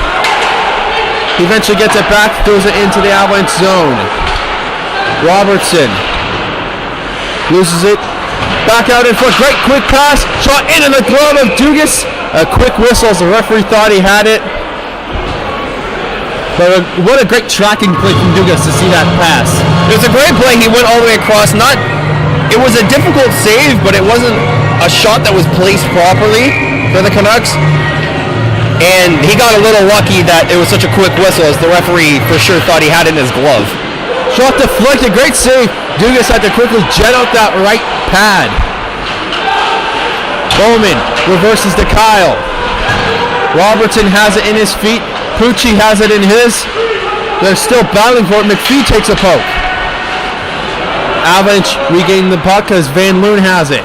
He eventually gets it back. Throws it into the Avalanche zone. Robertson loses it. Back out in front. Great quick pass. Shot into the glove of Dugas. A quick whistle as the referee thought he had it. But what a great tracking play from Dugas to see that pass. It was a great play. He went all the way across. It was a difficult save, but it wasn't a shot that was placed properly for the Canucks. And he got a little lucky that it was such a quick whistle, as the referee for sure thought he had it in his glove. Shot deflected. Great save. Dugas had to quickly jet out that right pad. Bowman reverses to Kyle. Robertson has it in his feet. Pucci has it in his. They're still battling for it. McPhee takes a poke. Avalanche regaining the puck because Van Loon has it.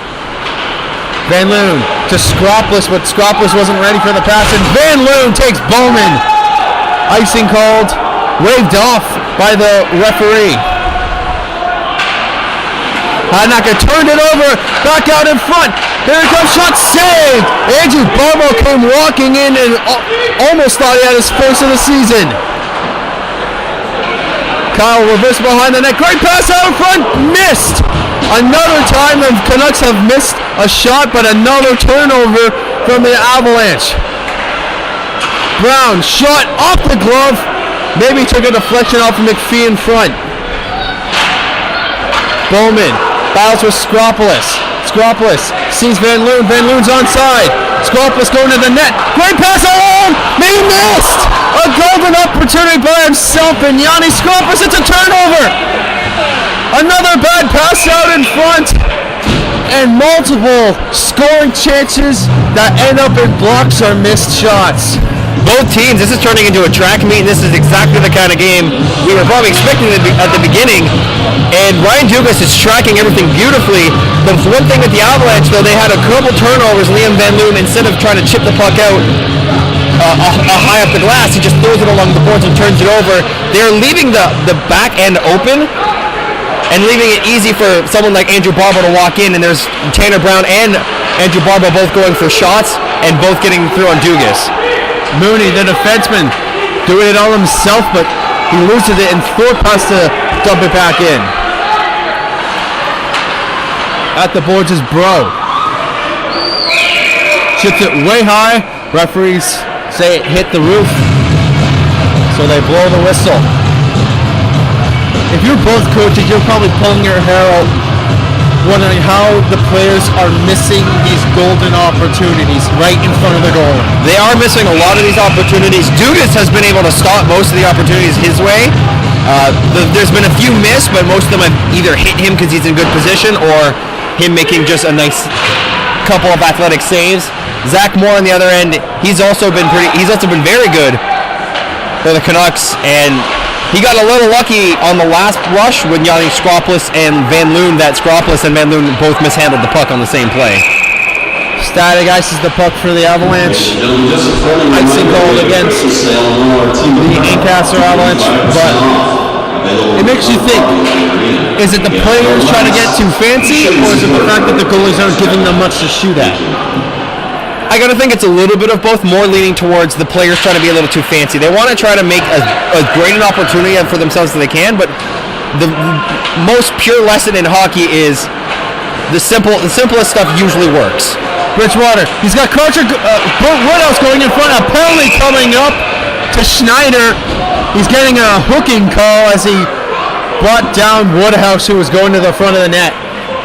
Van Loon to Skroplis, but Skroplis wasn't ready for the pass, and Van Loon takes Bowman. Icing called, waved off by the referee. Hadnacker turned it over, back out in front. Here it comes, shot saved. Andrew Barbo came walking in and almost thought he had his first of the season. Kyle reversed behind the net. Great pass out in front, missed. Another time the Canucks have missed a shot, but another turnover from the Avalanche. Brown shot off the glove. Maybe took a deflection off of McPhee in front. Bowman battles with Skropoulos. Skropoulos sees Van Loon. Van Loon's onside. Skropoulos going to the net. Great pass alone. He missed. A golden opportunity by himself, and Yanni Skropoulos. It's a turnover. Another bad pass out in front. And multiple scoring chances that end up in blocks or missed shots. Both teams, this is turning into a track meet, and this is exactly the kind of game we were probably expecting at the beginning. And Ryan Dugas is tracking everything beautifully. But one thing with the Avalanche, though, they had a couple turnovers. Liam Van Loon, instead of trying to chip the puck out high up the glass, he just throws it along the boards and turns it over. They're leaving the back end open and leaving it easy for someone like Andrew Barbo to walk in. And there's Tanner Brown and Andrew Barbo both going for shots and both getting through on Dugas. Mooney, the defenseman, doing it all himself, but he loses it, and Thorpe has to dump it back in. At the boards is Bro. Chips it way high. Referees say it hit the roof, so they blow the whistle. If you're both coaches, you're probably pulling your hair out, wondering how the players are missing these golden opportunities right in front of the goal. They are missing a lot of these opportunities. Dugas has been able to stop most of the opportunities his way. There's been a few missed, but most of them have either hit him because he's in good position or him making just a nice couple of athletic saves. Zach Moore on the other end, he's also been very good for the Canucks, and he got a little lucky on the last rush with Yanni Skropoulos and Van Loon, that Skropoulos and Van Loon both mishandled the puck on the same play. Static ices the puck for the Avalanche. Icing called against the Ancaster Avalanche, but it makes you think, is it the players trying to get too fancy, or is it the fact that the goalies aren't giving them much to shoot at? I gotta think it's a little bit of both, more leaning towards the players trying to be a little too fancy. They want to try to make as great an opportunity for themselves as they can, but the most pure lesson in hockey is the simplest stuff usually works. Bridgewater, he's got Croucher, Woodhouse going in front, a penalty coming up to Schneider. He's getting a hooking call as he brought down Woodhouse, who was going to the front of the net.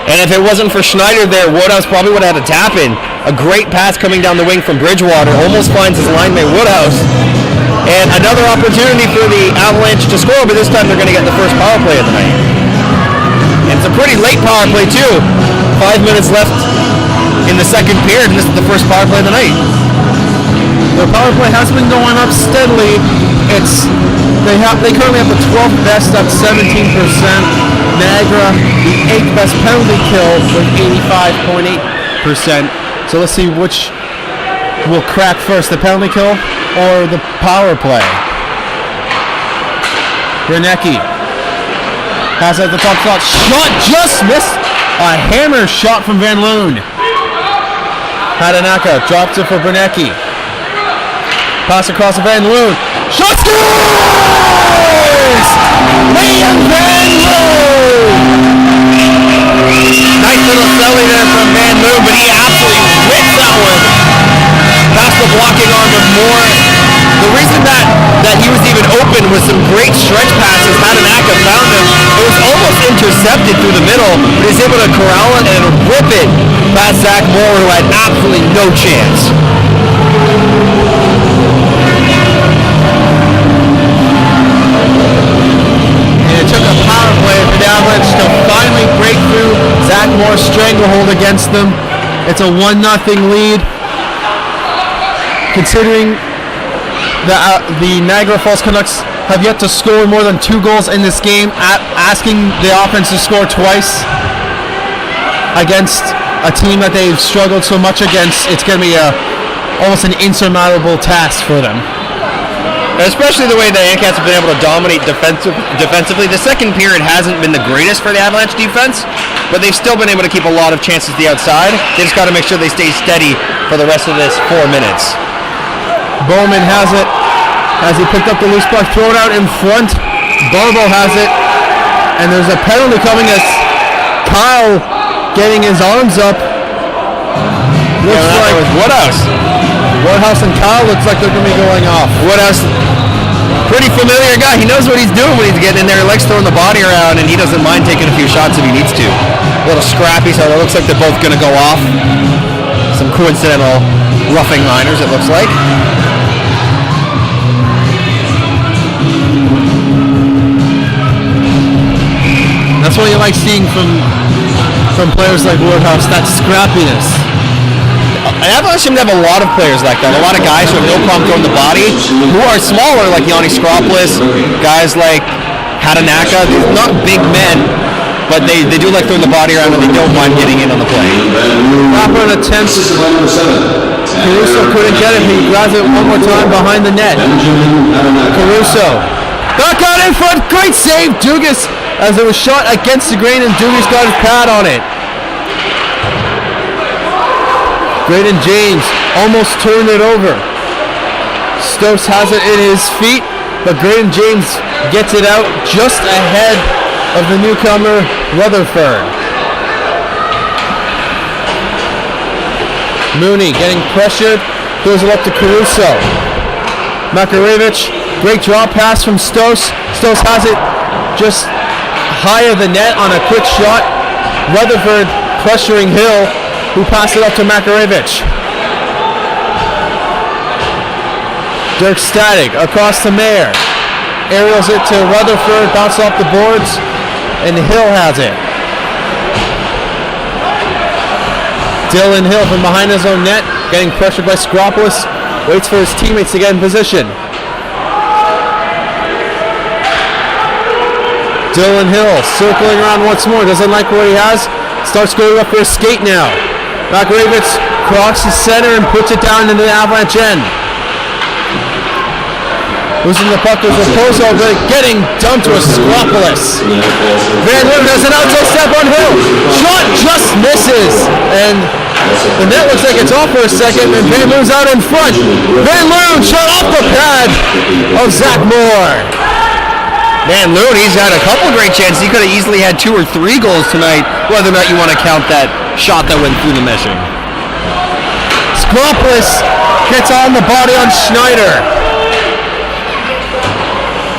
And if it wasn't for Schneider there, Woodhouse probably would have had a tap in. A great pass coming down the wing from Bridgewater. Almost finds his linemate Woodhouse. And another opportunity for the Avalanche to score, but this time they're going to get the first power play of the night. And it's a pretty late power play too. 5 minutes left in the second period, and this is the first power play of the night. Their power play has been going up steadily. They currently have the 12th best at 17%. Niagara, the 8th best penalty kill with 85.8%. So let's see which will crack first, the penalty kill or the power play. Granecki has at the top slot. Shot just missed. A hammer shot from Van Loon. Hadanaka drops it for Granecki. Pass across to Van Loon. Shot scores! Liam Van Loon! Nice little celly there from Van Loon, but he absolutely whips that one. Past the blocking arm of Moore. The reason that he was even open was some great stretch passes. Hadanaka found him. It was almost intercepted through the middle, but he's able to corral it and rip it past Zach Moore, who had absolutely no chance. It took a power play for the Avalanche to finally break through Zach Moore's stranglehold against them. It's a 1-0 lead. Considering the Niagara Falls Canucks have yet to score more than 2 goals in this game, asking the offense to score twice against a team that they've struggled so much against, it's going to be almost an insurmountable task for them. Especially the way that Ancaster have been able to dominate defensively. The second period hasn't been the greatest for the Avalanche defense, but they've still been able to keep a lot of chances to the outside. They just got to make sure they stay steady for the rest of this 4 minutes. Bowman has it as he picked up the loose puck, throw it out in front. Barbo has it, and there's a penalty coming as Kyle getting his arms up. Looks like Woodhouse and Kyle looks like they're going to be going off. Woodhouse, pretty familiar guy. He knows what he's doing when he's getting in there. He likes throwing the body around, and he doesn't mind taking a few shots if he needs to. A little scrappy, so it looks like they're both going to go off. Some coincidental roughing liners, it looks like. That's what you like seeing from players like Woodhouse, that scrappiness. Avalanche seem to have a lot of players like that. A lot of guys who have no problem throwing the body, who are smaller, like Yanni Skropoulos, guys like Hadanaka. They're not big men, but they do like throwing the body around, and they don't mind getting in on the play. Proper attempt. Caruso couldn't get it. He grabs it one more time behind the net. Caruso. Back out in front. Great save, Dugas, as it was shot against the grain, and Dugas got his pad on it. Braden James almost turned it over. Stokes has it in his feet, but Braden James gets it out just ahead of the newcomer, Rutherford. Mooney getting pressured, throws it up to Caruso. Makarevich, great draw pass from Stokes. Stokes has it just higher the net on a quick shot. Rutherford pressuring Hill, who passed it up to Makarevich. Dirk Static across to Mayer. Aerials it to Rutherford, bounces off the boards, and Hill has it. Dylan Hill from behind his own net, getting pressured by Skropoulos, waits for his teammates to get in position. Dylan Hill circling around once more, doesn't like what he has, starts going up for a skate now. Makarevich crosses center and puts it down into the Avalanche end. Losing the puck was Raposo, but getting dumped to a Skropoulos. Van Loon does an outside step on Hill. Shot just misses. And the net looks like it's off for a second, and Van Loon's out in front. Van Loon shot off the pad of Zach Moore. Van Loon, he's had a couple great chances. He could have easily had 2 or 3 goals tonight, whether or not you want to count that shot that went through the meshing. Skropoulos gets on the body on Schneider.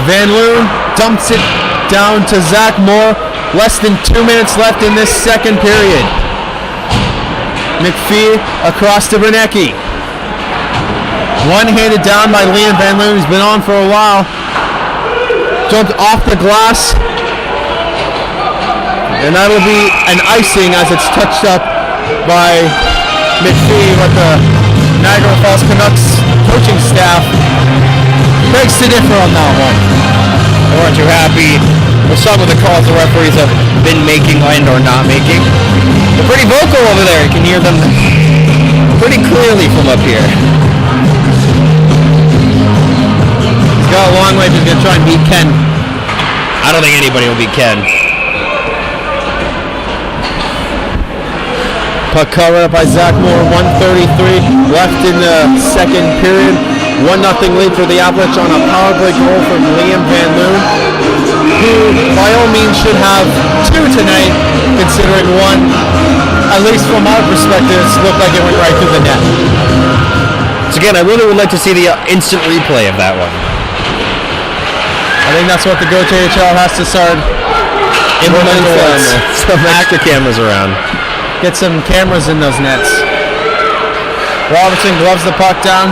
Van Loon dumps it down to Zach Moore. Less than 2 minutes left in this second period. McPhee across to Bernecki. One-handed down by Liam Van Loon, who's been on for a while. Jumped off the glass. And that'll be an icing as it's touched up by McPhee, but the Niagara Falls Canucks coaching staff begs to differ on that one. They weren't too happy with some of the calls the referees have been making and or not making. They're pretty vocal over there. You can hear them pretty clearly from up here. He's got a long way if he's going to try and beat Ken. I don't think anybody will beat Ken. Puck covered up by Zach Moore, 1:33 left in the second period. 1-0 lead for the Avalanche on a power play goal from Liam Van Loon, who by all means should have 2 tonight, considering 1, at least from our perspective, looked like it went right through the net. So again, I really would like to see the instant replay of that one. I think that's what the GOJHL has to start implementing. Some extra cameras around. Get some cameras in those nets. Robertson gloves the puck down.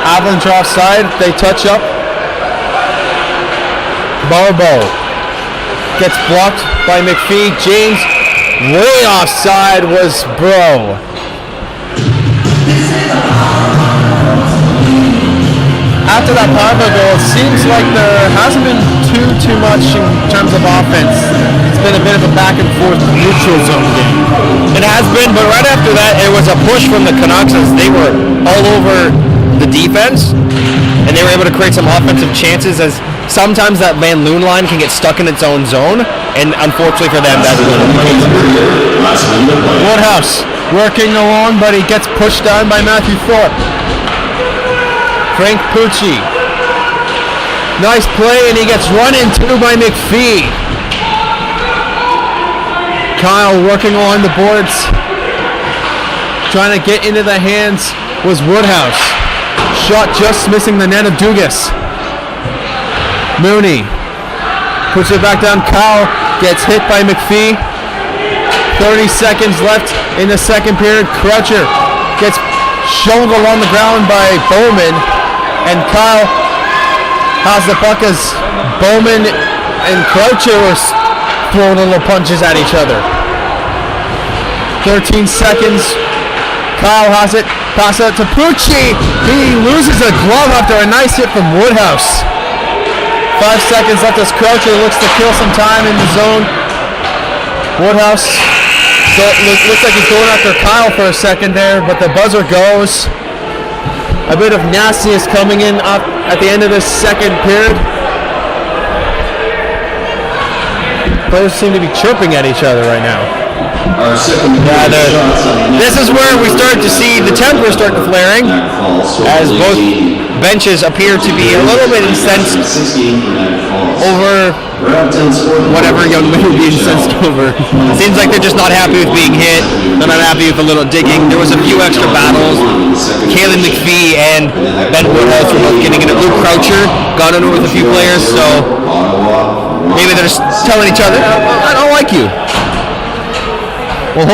Avalanche offside. They touch up. Barbo gets blocked by McPhee. James way offside was Bro. After that power play goal, it seems like there hasn't been too much in terms of offense. It's been a bit of a back and forth neutral zone game. It has been, but right after that, it was a push from the Canucks as they were all over the defense, and they were able to create some offensive chances as sometimes that Van Loon line can get stuck in its own zone, and unfortunately for them, that's what Woodhouse working along, but he gets pushed down by Matthew Thorpe. Frank Pucci. Nice play, and he gets run into by McPhee. Kyle working along the boards. Trying to get into the hands was Woodhouse. Shot just missing the net of Dugas. Mooney puts it back down. Kyle gets hit by McPhee. 30 seconds left in the second period. Croucher gets shouldered along the ground by Bowman. And Kyle has the puck as Bowman and Croucher were throwing little punches at each other. 13 seconds. Kyle has it. Pass out to Pucci. He loses a glove after a nice hit from Woodhouse. 5 seconds left as Croucher looks to kill some time in the zone. Woodhouse looks like he's going after Kyle for a second there, but the buzzer goes. A bit of nastiness coming in up at the end of this second period. Players seem to be chirping at each other right now. This is where we start to see the temper start to flaring, as both benches appear to be a little bit incensed over whatever young men would be incensed over. It seems like they're just not happy with being hit. They're not happy with a little digging. There was a few extra battles. Kalen McPhee and Ben Woodhouse were both getting in it. Luke Croucher got in with a few players, so maybe they're just telling each other, I don't like you. Well,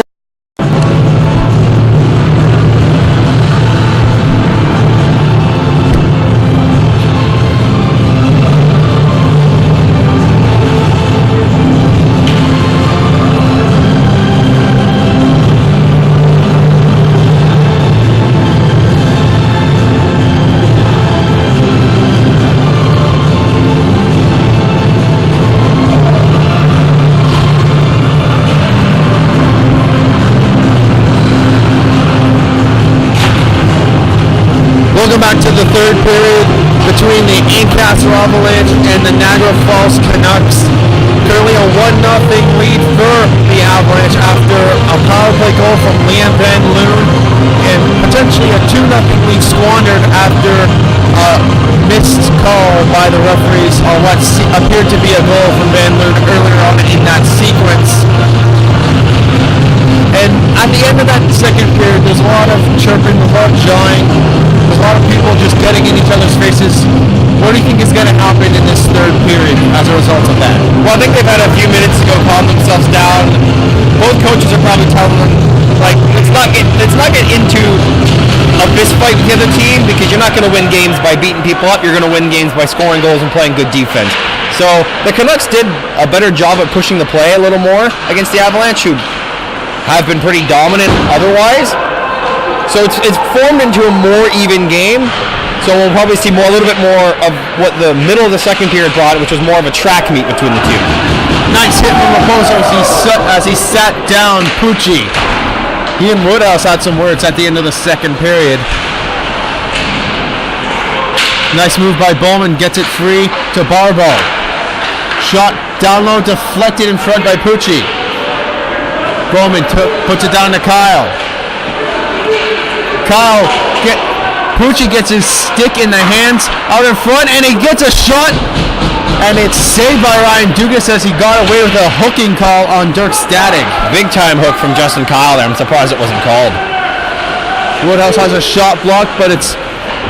welcome back to the third period between the Ancaster Avalanche and the Niagara Falls Canucks. Currently a 1-0 lead for the Avalanche after a power play goal from Liam Van Loon and potentially a 2-0 lead squandered after a missed call by the referees on what appeared to be a goal from Van Loon earlier on in that sequence. And at the end of that second period, there's a lot of chirping, a lot of jawing. a lot of people just getting in each other's faces. What do you think is going to happen in this third period as a result of that? Well, I think they've had a few minutes to go calm themselves down. Both coaches are probably telling them, like, let's not get into a fist fight with the other team, because you're not going to win games by beating people up. You're going to win games by scoring goals and playing good defense. So the Canucks did a better job at pushing the play a little more against the Avalanche, who have been pretty dominant otherwise. So it's formed into a more even game. So we'll probably see a little bit more of what the middle of the second period brought, which was more of a track meet between the two. Nice hit from Raposo as he sat down Pucci. He and Woodhouse had some words at the end of the second period. Nice move by Bowman, gets it free to Barbo. Shot down low, deflected in front by Pucci. Bowman puts it down to Kyle. Pucci gets his stick in the hands out in front, and he gets a shot, and it's saved by Ryan Dugas as he got away with a hooking call on Dirk Static. Big time hook from Justin Kyle there. I'm surprised it wasn't called. Woodhouse has a shot blocked, but it's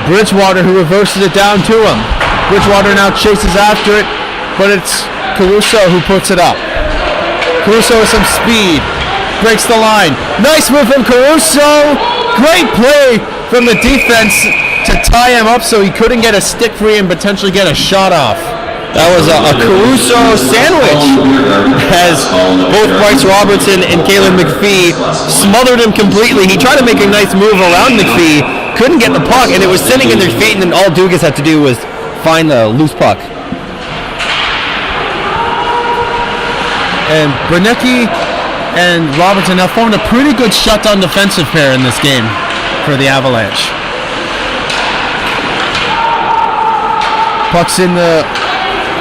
Bridgewater who reverses it down to him. Bridgewater now chases after it, but it's Caruso who puts it up. Caruso with some speed, breaks the line. Nice move from Caruso. Great play from the defense to tie him up so he couldn't get a stick free and potentially get a shot off. That was a Caruso sandwich, as both Bryce Robertson and Kalen McPhee smothered him completely. He tried to make a nice move around McPhee, couldn't get the puck, and it was sitting in their feet, and then all Dugas had to do was find the loose puck. And Brunecki and Robertson have formed a pretty good shutdown defensive pair in this game for the Avalanche. Puck's in the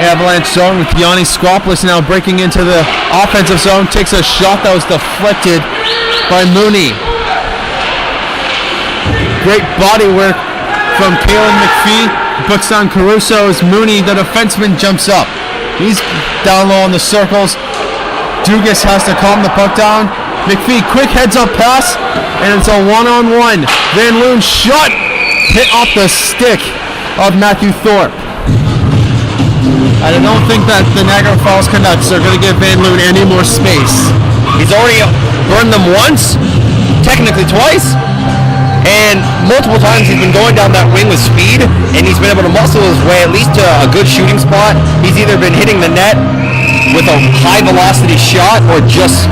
Avalanche zone with Yanni Skopoulos now breaking into the offensive zone. Takes a shot that was deflected by Mooney. Great body work from Kalen McPhee. Puts down Caruso as Mooney, the defenseman, jumps up. He's down low on the circles. Dugas has to calm the puck down. McPhee, quick heads-up pass, and it's a one-on-one. Van Loon shot, hit off the stick of Matthew Thorpe. I don't think that the Niagara Falls Canucks are going to give Van Loon any more space. He's already burned them once, technically twice, and multiple times he's been going down that wing with speed, and he's been able to muscle his way at least to a good shooting spot. He's either been hitting the net with a high velocity shot or just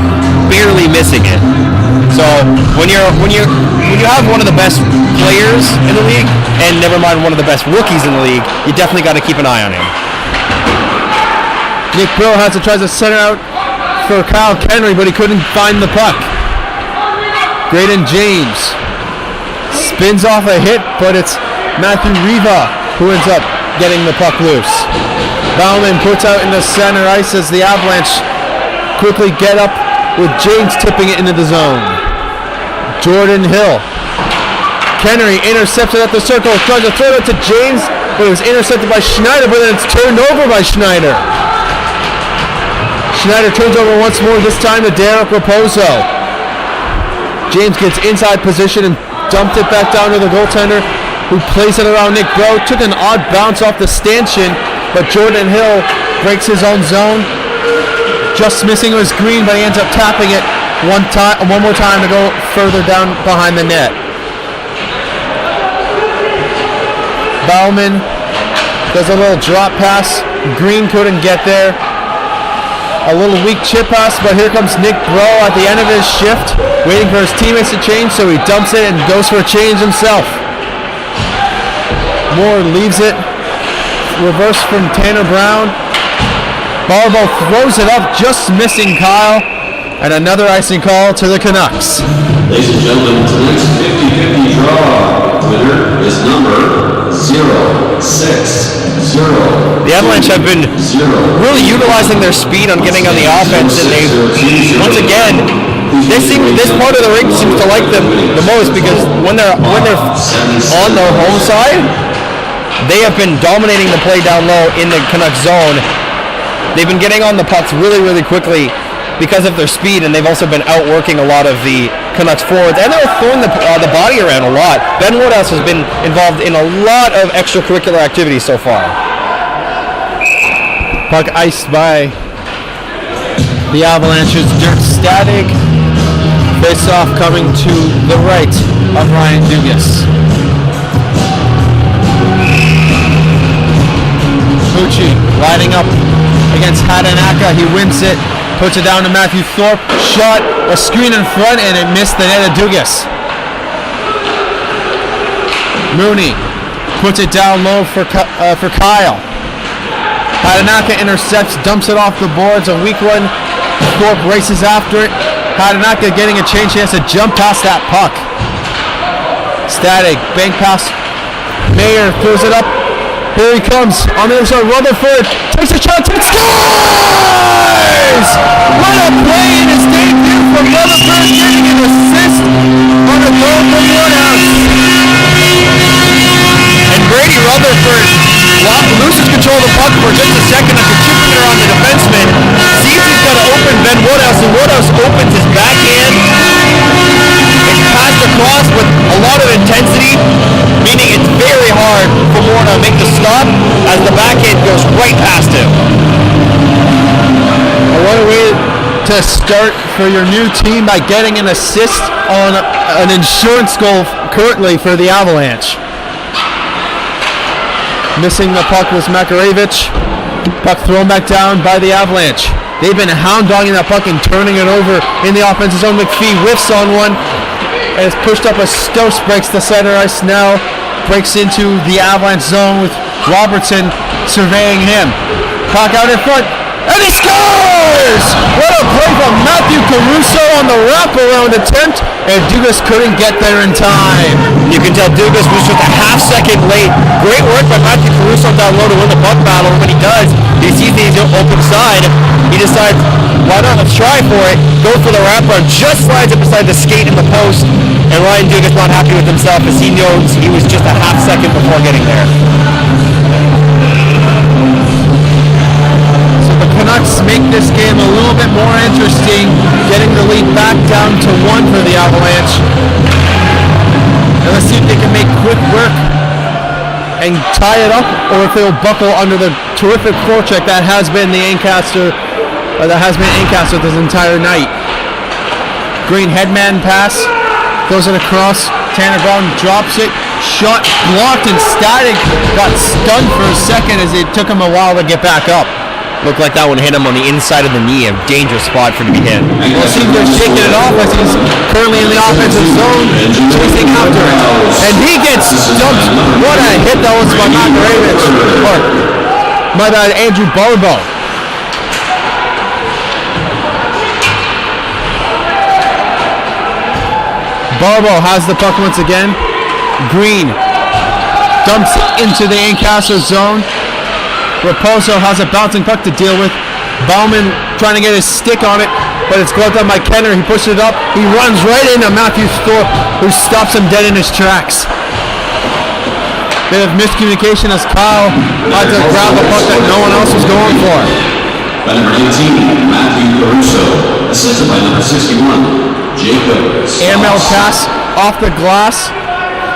barely missing it. So when you have one of the best players in the league, and never mind one of the best rookies in the league, you definitely got to keep an eye on him. Nick Brill has to try to center out for Kyle Kenry, but he couldn't find the puck. Graydon James spins off a hit, but it's Matthew Riva who ends up getting the puck loose. Bauman puts out into center ice as the Avalanche quickly get up with James tipping it into the zone. Jordan Hill. Kenry intercepts it at the circle, tries to throw it to James, but it was intercepted by Schneider, but then it's turned over by Schneider. Schneider turns over once more, this time to Derek Raposo. James gets inside position and dumped it back down to the goaltender, who plays it around Nick Bro. Took an odd bounce off the stanchion, but Jordan Hill breaks his own zone. Just missing his green, but he ends up tapping it one more time to go further down behind the net. Bauman does a little drop pass. Green couldn't get there. A little weak chip pass, but here comes Nick Bro at the end of his shift, waiting for his teammates to change, so he dumps it and goes for a change himself. Moore leaves it. Reverse from Tanner Brown. Barbo throws it up, just missing Kyle. And another icing call to the Canucks. Ladies and gentlemen, tonight's 50-50 draw winner is number 060. The Avalanche have been really utilizing their speed on getting on the offense, and they, once again, this part of the rink seems to like them the most, because when they're on their home side, they have been dominating the play down low in the Canucks zone. They've been getting on the pucks really, really quickly because of their speed, and they've also been outworking a lot of the Canucks forwards, and they're throwing the body around a lot. Ben Woodhouse has been involved in a lot of extracurricular activities so far. Puck iced by the Avalanche's Dirk Static. Face-off coming to the right of Ryan Dugas. Pucci lining up against Hatanaka. He wins it. Puts it down to Matthew Thorpe. Shot, a screen in front, and it missed the net of Dugas. Mooney puts it down low for Kyle. Hatanaka intercepts, dumps it off the boards. A weak one. Thorpe races after it. Hatanaka getting a change. He has to jump past that puck. Static, bank pass. Mayer throws it up. Here he comes on the other side. Rutherford takes a shot, scores! What a play in his debut from Rutherford, getting an assist on a goal from Woodhouse. And Brady Rutherford loses control of the puck for just a second after chipping it around the defenseman. Sees he's got to open Ben Woodhouse, and Woodhouse opens his backhand. It's passed across with a lot of intensity, meaning it's very hard for Moore to make the stop as the backhand goes right past him. What a way to start for your new team by getting an assist on an insurance goal currently for the Avalanche. Missing the puck was Makarevich. Puck thrown back down by the Avalanche. They've been hound dogging that puck and turning it over in the offensive zone. McPhee whiffs on one and is pushed up as Stokes breaks the center ice now. Breaks into the Avalanche zone with Robertson surveying him. Puck out in front, and he scores! What a play from Matthew Caruso on the wraparound attempt, and Dugas couldn't get there in time. You can tell Dugas was just a half second late. Great work by Matthew Caruso down low to win the puck battle. When he does, he sees the open side. He decides, why not? Let's try for it. Goes for the wraparound, just slides it beside the skate in the post. And Ryan Dugas not happy with himself as he knows he was just a half second before getting there. So the Canucks make this game a little bit more interesting, getting the lead back down to 1 for the Avalanche. And let's see if they can make quick work and tie it up, or if they'll buckle under the terrific forecheck that has been the Ancaster, this entire night. Green headman pass, goes it across. Tanner Brown drops it. Shot blocked, and Static got stunned for a second as it took him a while to get back up. Looked like that one hit him on the inside of the knee, a dangerous spot for him to be hit. We'll see if they're shaking it off as he's currently in the offensive zone, chasing after it. And he gets dumped. What a hit that was by Makarevich. Or, my bad, Andrew Barbo. Barbo has the puck once again. Green dumps it into the Ancaster zone. Raposo has a bouncing puck to deal with. Bauman trying to get his stick on it, but it's gloved up by Kenner. He pushes it up. He runs right into Matthew Thorpe, who stops him dead in his tracks. Bit of miscommunication as Kyle had to grab the puck that no one else was going for. By number 18, Matthew Caruso, assisted by number 61, Jacob. Airmail pass off the glass,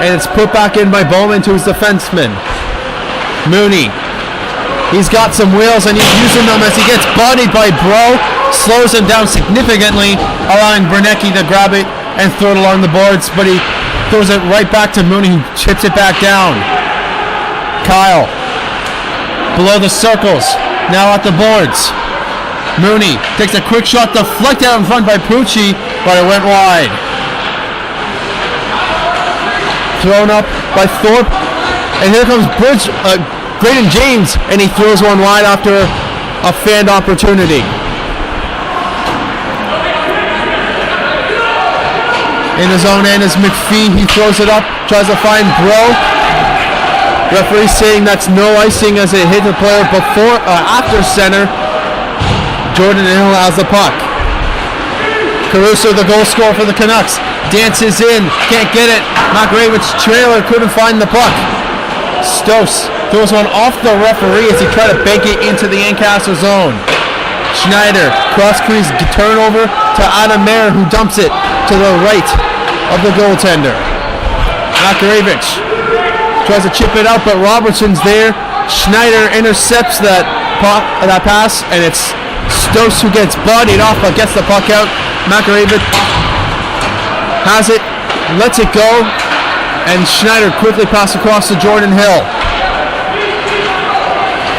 and it's put back in by Bowman to his defenseman. Mooney. He's got some wheels, and he's using them as he gets bodied by Bro. Slows him down significantly, allowing Bernecki to grab it and throw it along the boards, but he throws it right back to Mooney, who chips it back down. Kyle. Below the circles. Now at the boards. Mooney takes a quick shot, deflected out in front by Pucci, but it went wide. Thrown up by Thorpe, and here comes Braden James, and he throws one wide after a fanned opportunity. In his own end is McPhee. He throws it up, tries to find Bro. Referee saying that's no icing as it hit the player after center. Jordan Hill has the puck. Caruso, the goal scorer for the Canucks, dances in, can't get it. Makarevich trailer, couldn't find the puck. Stokes throws one off the referee as he tried to bank it into the Ancaster zone. Schneider, cross crease turnover to Adam Mayer, who dumps it to the right of the goaltender. Makarevich tries to chip it out, but Robertson's there. Schneider intercepts that pass, and it's Stokes who gets bodied off but gets the puck out. Makarevich has it, lets it go, and Schneider quickly passes across to Jordan Hill.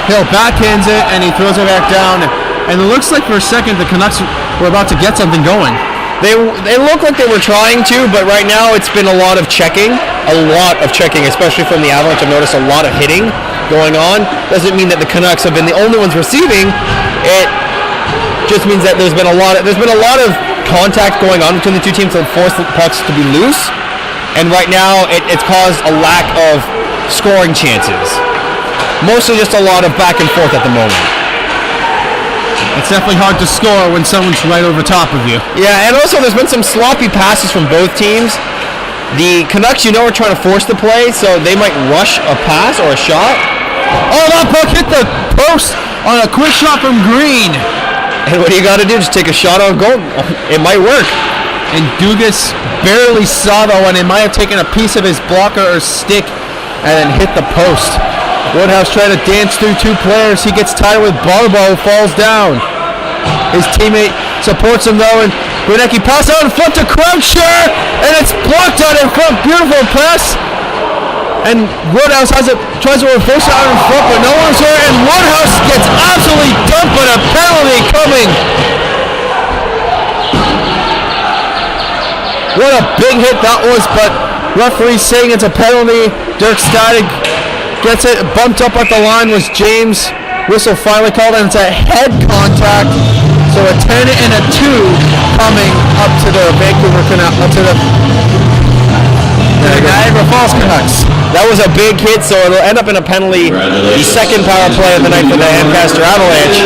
Hill backhands it, and he throws it back down. And it looks like for a second the Canucks were about to get something going. They look like they were trying to, but right now it's been a lot of checking, especially from the Avalanche. I've noticed a lot of hitting going on. Doesn't mean that the Canucks have been the only ones receiving. It just means that there's been a lot of contact going on between the two teams that force the pucks to be loose. And right now it's caused a lack of scoring chances. Mostly just a lot of back and forth at the moment. It's definitely hard to score when someone's right over top of you. Yeah, and also there's been some sloppy passes from both teams. The Canucks, are trying to force the play, so they might rush a pass or a shot. Oh, that puck hit the post on a quick shot from Green. And what do you got to do? Just take a shot on goal. It might work. And Dugas barely saw that one. It might have taken a piece of his blocker or stick and then hit the post. Woodhouse trying to dance through two players. He gets tied with Barbo, falls down. His teammate supports him though, and Granecki passes out in front to Croucher, and it's blocked out in front. Beautiful pass. And Woodhouse tries to reverse it out in front, but no one's there, and Woodhouse gets absolutely dumped, but a penalty coming. What a big hit that was, but referee saying it's a penalty. Dirk Static gets it bumped up at the line. Was James. Whistle finally called, and it's a head contact. So a 10 and a 2 coming up to the Vancouver Canucks, to the Niagara Falls Canucks. That was a big hit, so it'll end up in a penalty. The second power play of the night for the Ancaster Avalanche.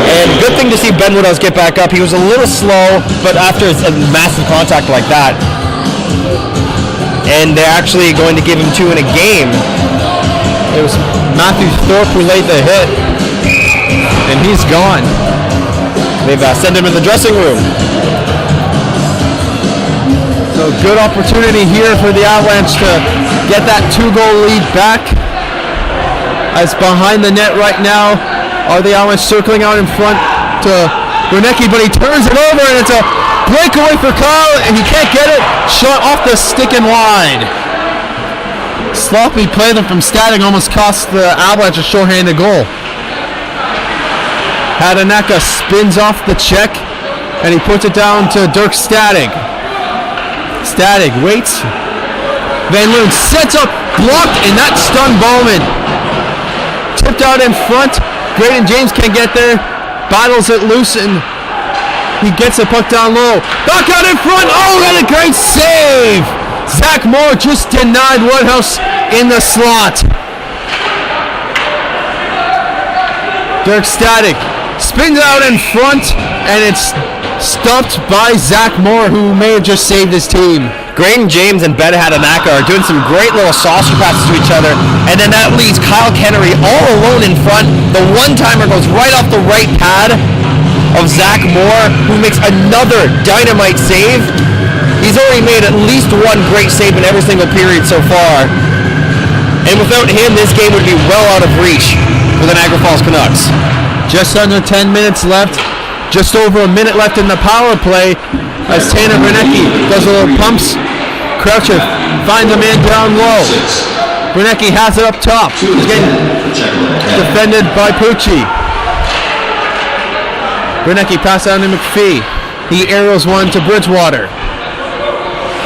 And good thing to see Ben Woodhouse get back up. He was a little slow, but after a massive contact like that, and they're actually going to give him 2 in a game. It was Matthew Thorpe who laid the hit, and he's gone. They've sent him in the dressing room. So good opportunity here for the Avalanche to get that 2-goal lead back. As behind the net right now are the Avalanche circling out in front to Granecki, but he turns it over, and it's a breakaway for Kyle, and he can't get it. Shot off the stick and wide. Sloppy play from Static almost cost the Avalanche a shorthanded goal. Hadanaka spins off the check, and he puts it down to Dirk Static. Static waits. Van Loon sets up, blocked, and that stunned Bowman. Tipped out in front. Graydon James can't get there. Battles it loose, and he gets the puck down low. Back out in front. Oh, and a great save. Zach Moore just denied Woodhouse in the slot. Dirk Static spins out in front, and it's stumped by Zach Moore, who may have just saved his team. Graydon James and Ben Hadanaka are doing some great little saucer passes to each other, and then that leaves Kyle Kennery all alone in front. The one-timer goes right off the right pad of Zach Moore, who makes another dynamite save. He's already made at least one great save in every single period so far. And without him, this game would be well out of reach for the Niagara Falls Canucks. Just under 10 minutes left. Just over a minute left in the power play as Tanner Granecki does a little pumps. Croucher finds a man down low. Granecki has it up top. He's getting defended by Pucci. Granecki passes out to McPhee. He aerials one to Bridgewater.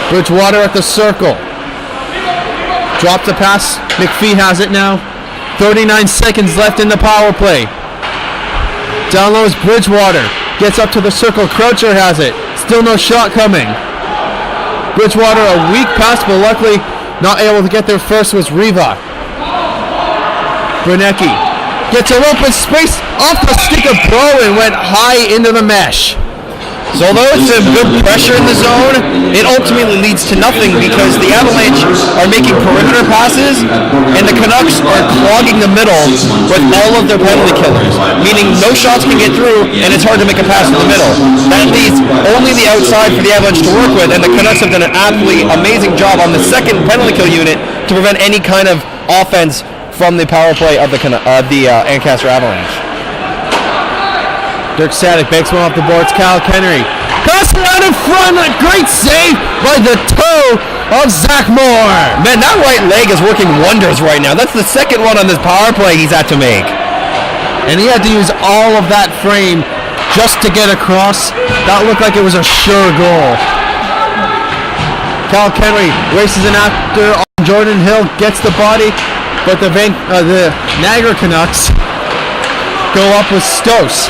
Bridgewater at the circle. Drops the pass. McPhee has it now. 39 seconds left in the power play. Down low is Bridgewater. Gets up to the circle. Croucher has it. Still no shot coming. Bridgewater a weak pass, but luckily not able to get there first was Riva. Granecki gets an open space off the stick of Bro and went high into the mesh. So although it's a good pressure in the zone, it ultimately leads to nothing because the Avalanche are making perimeter passes and the Canucks are clogging the middle with all of their penalty killers, meaning no shots can get through and it's hard to make a pass in the middle. That leaves only the outside for the Avalanche to work with, and the Canucks have done an absolutely amazing job on the second penalty kill unit to prevent any kind of offense from the power play of the Ancaster Avalanche. Dirk Sadik banks one off the boards. Kyle Kennery crossing out in front. A great save by the toe of Zach Moore. Man, that right leg is working wonders right now. That's the second one on this power play he's had to make. And he had to use all of that frame just to get across. That looked like it was a sure goal. Kyle Kennery races in after Jordan Hill, gets the body, but the Niagara Canucks go up with Stos.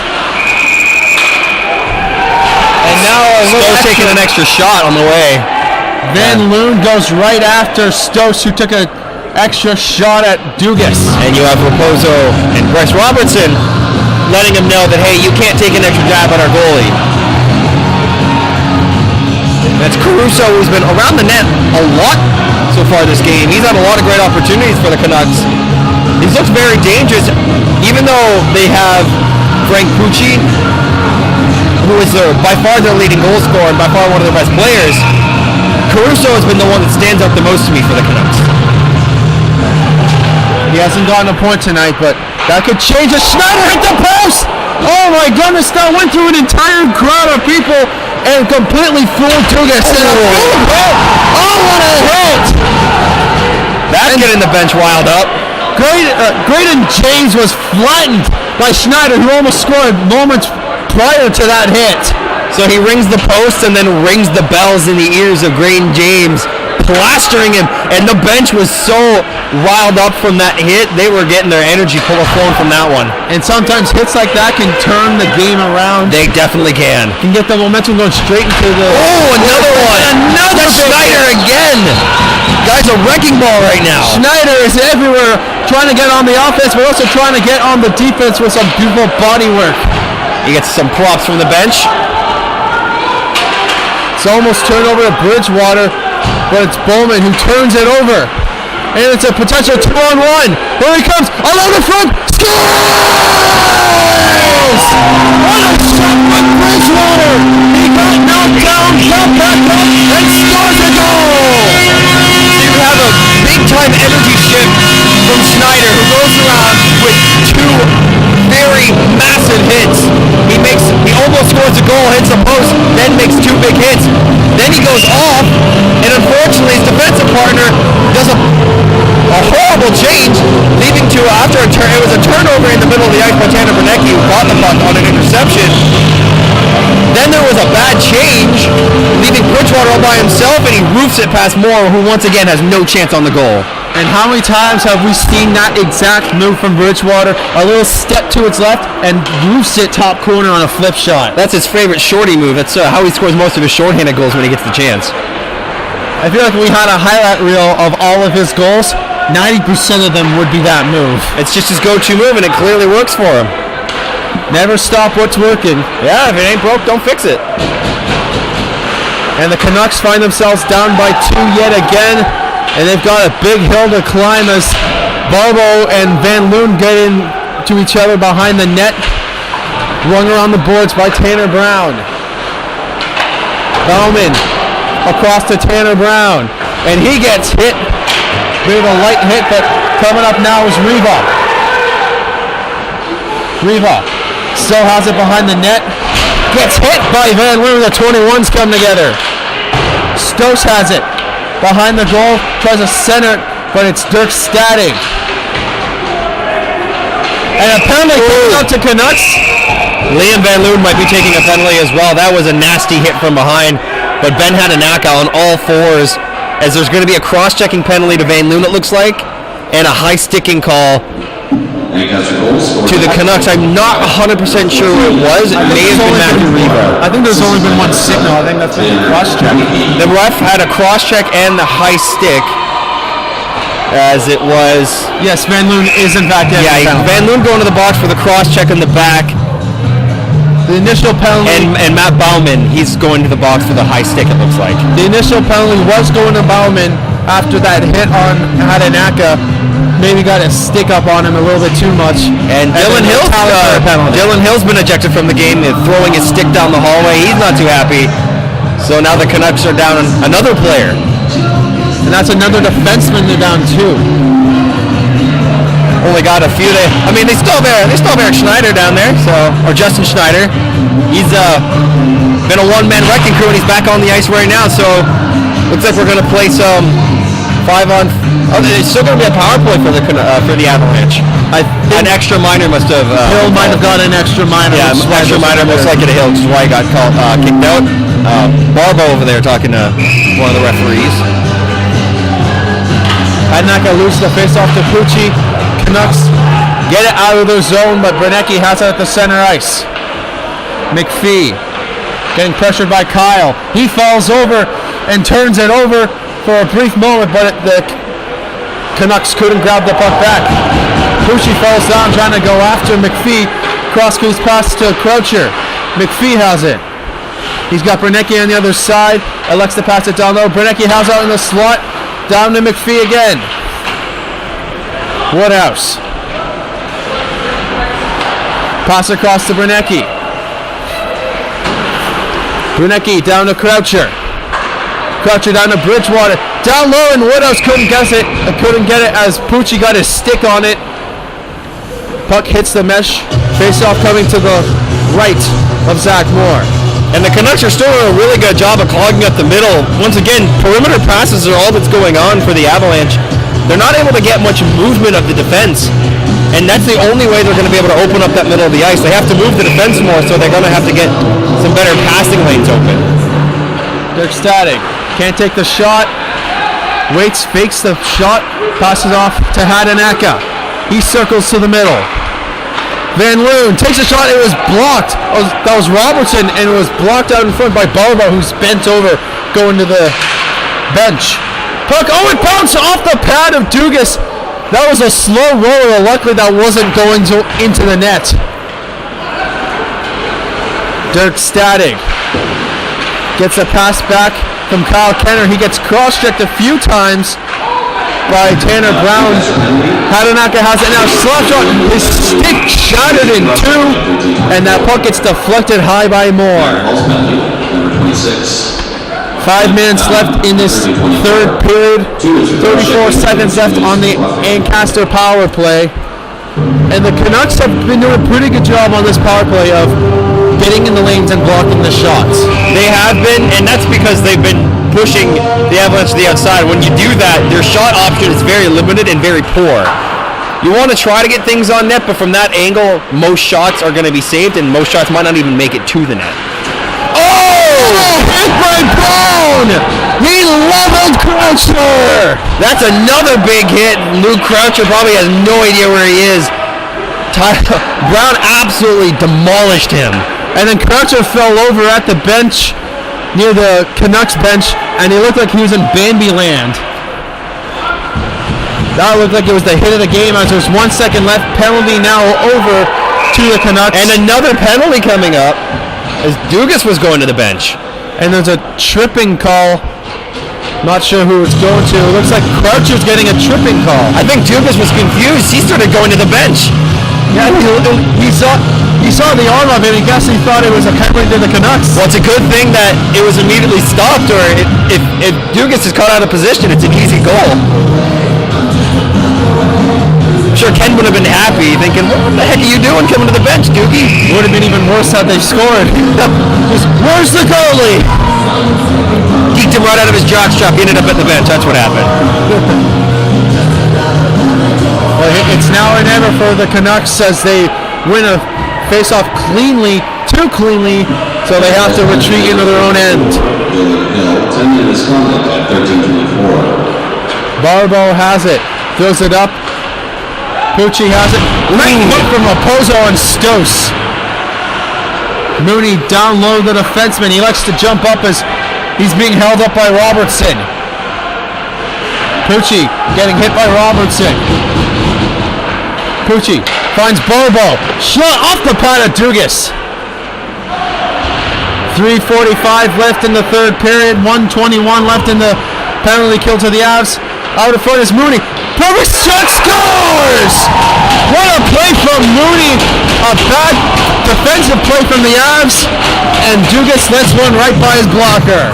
And now Stos taking an extra shot on the way. Van Loon goes right after Stos, who took an extra shot at Dugas. And you have Raposo and Bryce Robertson letting him know that, hey, you can't take an extra jab at our goalie. That's Caruso, who's been around the net a lot so far this game. He's had a lot of great opportunities for the Canucks. He's looked very dangerous, even though they have Frank Pucci, who is by far their leading goal scorer and by far one of their best players. Caruso has been the one that stands out the most to me for the Canucks. He hasn't gotten a point tonight, but that could change. A Schneider hit the post! Oh my goodness, that went through an entire crowd of people and completely fooled Dugas. Oh, what a hit! That's getting the bench riled up. Graydon James was flattened by Schneider, who almost scored moments prior to that hit. So he rings the post and then rings the bells in the ears of Graydon James, plastering him, and the bench was so riled up from that hit, they were getting their energy flowing from that one. And sometimes hits like that can turn the game around. They definitely can. Can get the momentum going straight into the... Oh, another one! Another Schneider again! Guy's a wrecking ball right now. Schneider is everywhere, trying to get on the offense, but also trying to get on the defense with some beautiful body work. He gets some props from the bench. It's almost turned over to Bridgewater, but it's Bowman who turns it over. And it's a potential 2-on-1. Here he comes, along the front, scores! What a shot from Bridgewater! He got knocked down, got back up, and scores a goal! You have a big-time energy shift from Schneider, who goes around with two very massive hits. He almost scores a goal, hits the post, then makes two big hits. Then he goes off, and unfortunately his defensive partner does a horrible change, leading to it was a turnover in the middle of the ice by Tanner Bernecki, who caught the puck on an interception. Then there was a bad change, leaving Bridgewater all by himself, and he roofs it past Moore, who once again has no chance on the goal. And how many times have we seen that exact move from Bridgewater? A little step to its left and roofs it top corner on a flip shot. That's his favorite shorty move. That's how he scores most of his shorthanded goals when he gets the chance. I feel like if we had a highlight reel of all of his goals, 90% of them would be that move. It's just his go-to move, and it clearly works for him. Never stop what's working. Yeah, if it ain't broke, don't fix it. And the Canucks find themselves down by 2 yet again. And they've got a big hill to climb as Barbo and Van Loon get into each other behind the net. Rung around the boards by Tanner Brown. Bowman across to Tanner Brown. And he gets hit. Bit of a light hit, but coming up now is Riva. Riva still has it behind the net. Gets hit by Van Loon. The 21s come together. Stos has it behind the goal, tries to center it, but it's Dirk Stadig. And a penalty coming out to Canucks. Liam Van Loon might be taking a penalty as well. That was a nasty hit from behind, but Ben had a knockout on all fours, as there's going to be a cross-checking penalty to Van Loon, it looks like, and a high-sticking call to the Canucks. I'm not 100% sure who it was. It may have been Matthew Riva. I think there's only been one signal. I think that's been a cross-check. The ref had a cross-check and the high stick, as it was... Yes, Van Loon is in fact... Van Loon going to the box for the cross-check in the back. The initial penalty. And Matt Bauman, he's going to the box with a high stick, it looks like. The initial penalty was going to Bauman after that hit on Hadanaka. Maybe got a stick up on him a little bit too much. And Dylan Hill's been ejected from the game, throwing his stick down the hallway. He's not too happy. So now the Canucks are down another player. And that's another defenseman they're down too. Only got a few there. I mean, they still have Eric Schneider down there, or Justin Schneider. He's been a one-man wrecking crew, and he's back on the ice right now. So looks like we're going to play some 5-on. Oh, there's still going to be a power play for the Avalanche. An extra minor must have. Hill might have got an extra minor. Yeah, extra minor most likely to Hill, which is why he got kicked out. Barbo over there talking to one of the referees. Hadanaka loses the face-off to Pucci. Canucks get it out of their zone, but Bernecki has it at the center ice. McPhee getting pressured by Kyle. He falls over and turns it over for a brief moment, but the Canucks couldn't grab the puck back. Pucci falls down trying to go after McPhee. Cross-crease pass to Croucher. McPhee has it. He's got Bernecki on the other side. Elects to pass it down low. Bernecki has out in the slot. Down to McPhee again. Woodhouse. Pass across to Bernecki. Bernecki down to Croucher. Croucher down to Bridgewater. Down low, and Woodhouse couldn't get it as Pucci got his stick on it. Puck hits the mesh. Face-off coming to the right of Zach Moore. And the Canucks are still doing a really good job of clogging up the middle. Once again, perimeter passes are all that's going on for the Avalanche. They're not able to get much movement of the defense. And that's the only way they're going to be able to open up that middle of the ice. They have to move the defense more, so they're going to have to get some better passing lanes open. Dirk Static can't take the shot. Waits, fakes the shot, passes off to Hadanaka. He circles to the middle. Van Loon takes a shot. It was blocked. That was Robertson, and it was blocked out in front by Barbo, who's bent over going to the bench. Puck, it bounced off the pad of Dugas. That was a slow roller. Luckily, that wasn't going into the net. Dirk Static gets a pass back from Kyle Kenner. He gets cross-checked a few times by Tanner Brown. Hadanaka has it now. Slap shot. His stick shattered in two, and that puck gets deflected high by Moore. 5 minutes left in this third period. 34 seconds left on the Ancaster power play. And the Canucks have been doing a pretty good job on this power play of getting in the lanes and blocking the shots. They have been, and that's because they've been pushing the Avalanche to the outside. When you do that, their shot option is very limited and very poor. You want to try to get things on net, but from that angle, most shots are going to be saved, and most shots might not even make it to the net. Hit by Brown! He leveled Croucher! That's another big hit. Luke Croucher probably has no idea where he is. Brown absolutely demolished him. And then Croucher fell over at the bench, near the Canucks bench, and he looked like he was in Bambi land. That looked like it was the hit of the game as there's 1 second left. Penalty now over to the Canucks. And another penalty coming up as Dugas was going to the bench. And there's a tripping call. Not sure who it's going to. It looks like Croucher's getting a tripping call. I think Dugas was confused. He started going to the bench. Yeah, he saw the arm of him. He guessed he thought it was a penalty to the Canucks. Well, it's a good thing that it was immediately stopped, or if Dugas is caught out of position, it's an easy goal. I'm sure Ken would have been happy, thinking, what the heck are you doing coming to the bench, Doogie? Would have been even worse had they scored. Just, where's the goalie? Geeked him right out of his jockstrap. He ended up at the bench. That's what happened. Well, it's now or never for the Canucks as they win a face-off too cleanly, so they have to retreat into their own end. 10 minutes conduct at 13:24. Barbo has it, fills it up. Pucci has it. Great look from Raposo and Stos. Mooney down low the defenseman. He likes to jump up as he's being held up by Robertson. Pucci getting hit by Robertson. Pucci finds Barbo. Shot off the pad of Dugas. 3:45 left in the third period. 1:21 left in the penalty kill to the Avs. Out of front is Mooney. Perfect shot, scores! What a play from Mooney. A bad defensive play from the Avs. And Dugas lets one right by his blocker.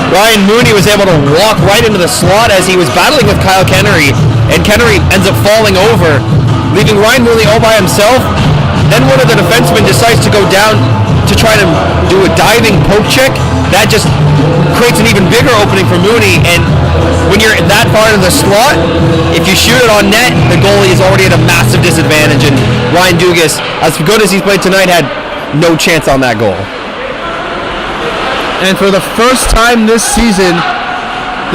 Ryan Mooney was able to walk right into the slot as he was battling with Kyle Kennery. And Kennery ends up falling over, leaving Ryan Mooney all by himself. Then one of the defensemen decides to go down to try to do a diving poke check. That just creates an even bigger opening for Mooney. And when you're that far into the slot, if you shoot it on net, the goalie is already at a massive disadvantage. And Ryan Dugas, as good as he's played tonight, had no chance on that goal. And for the first time this season,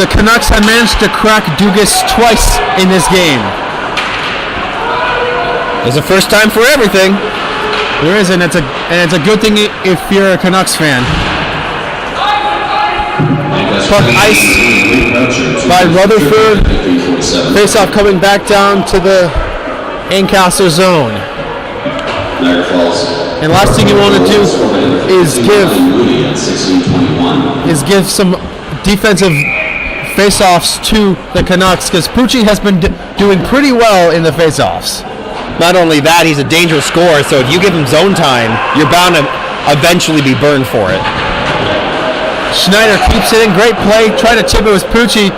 the Canucks have managed to crack Dugas twice in this game. There's a first time for everything. There is, and it's a good thing if you're a Canucks fan. Puck iced by Rutherford. Face-off coming back down to the Ancaster zone. And last thing you want to do is give some defensive face-offs to the Canucks, because Pucci has been doing pretty well in the face-offs. Not only that, he's a dangerous scorer, so if you give him zone time, you're bound to eventually be burned for it. Schneider keeps it in, great play, trying to chip it with Pucci,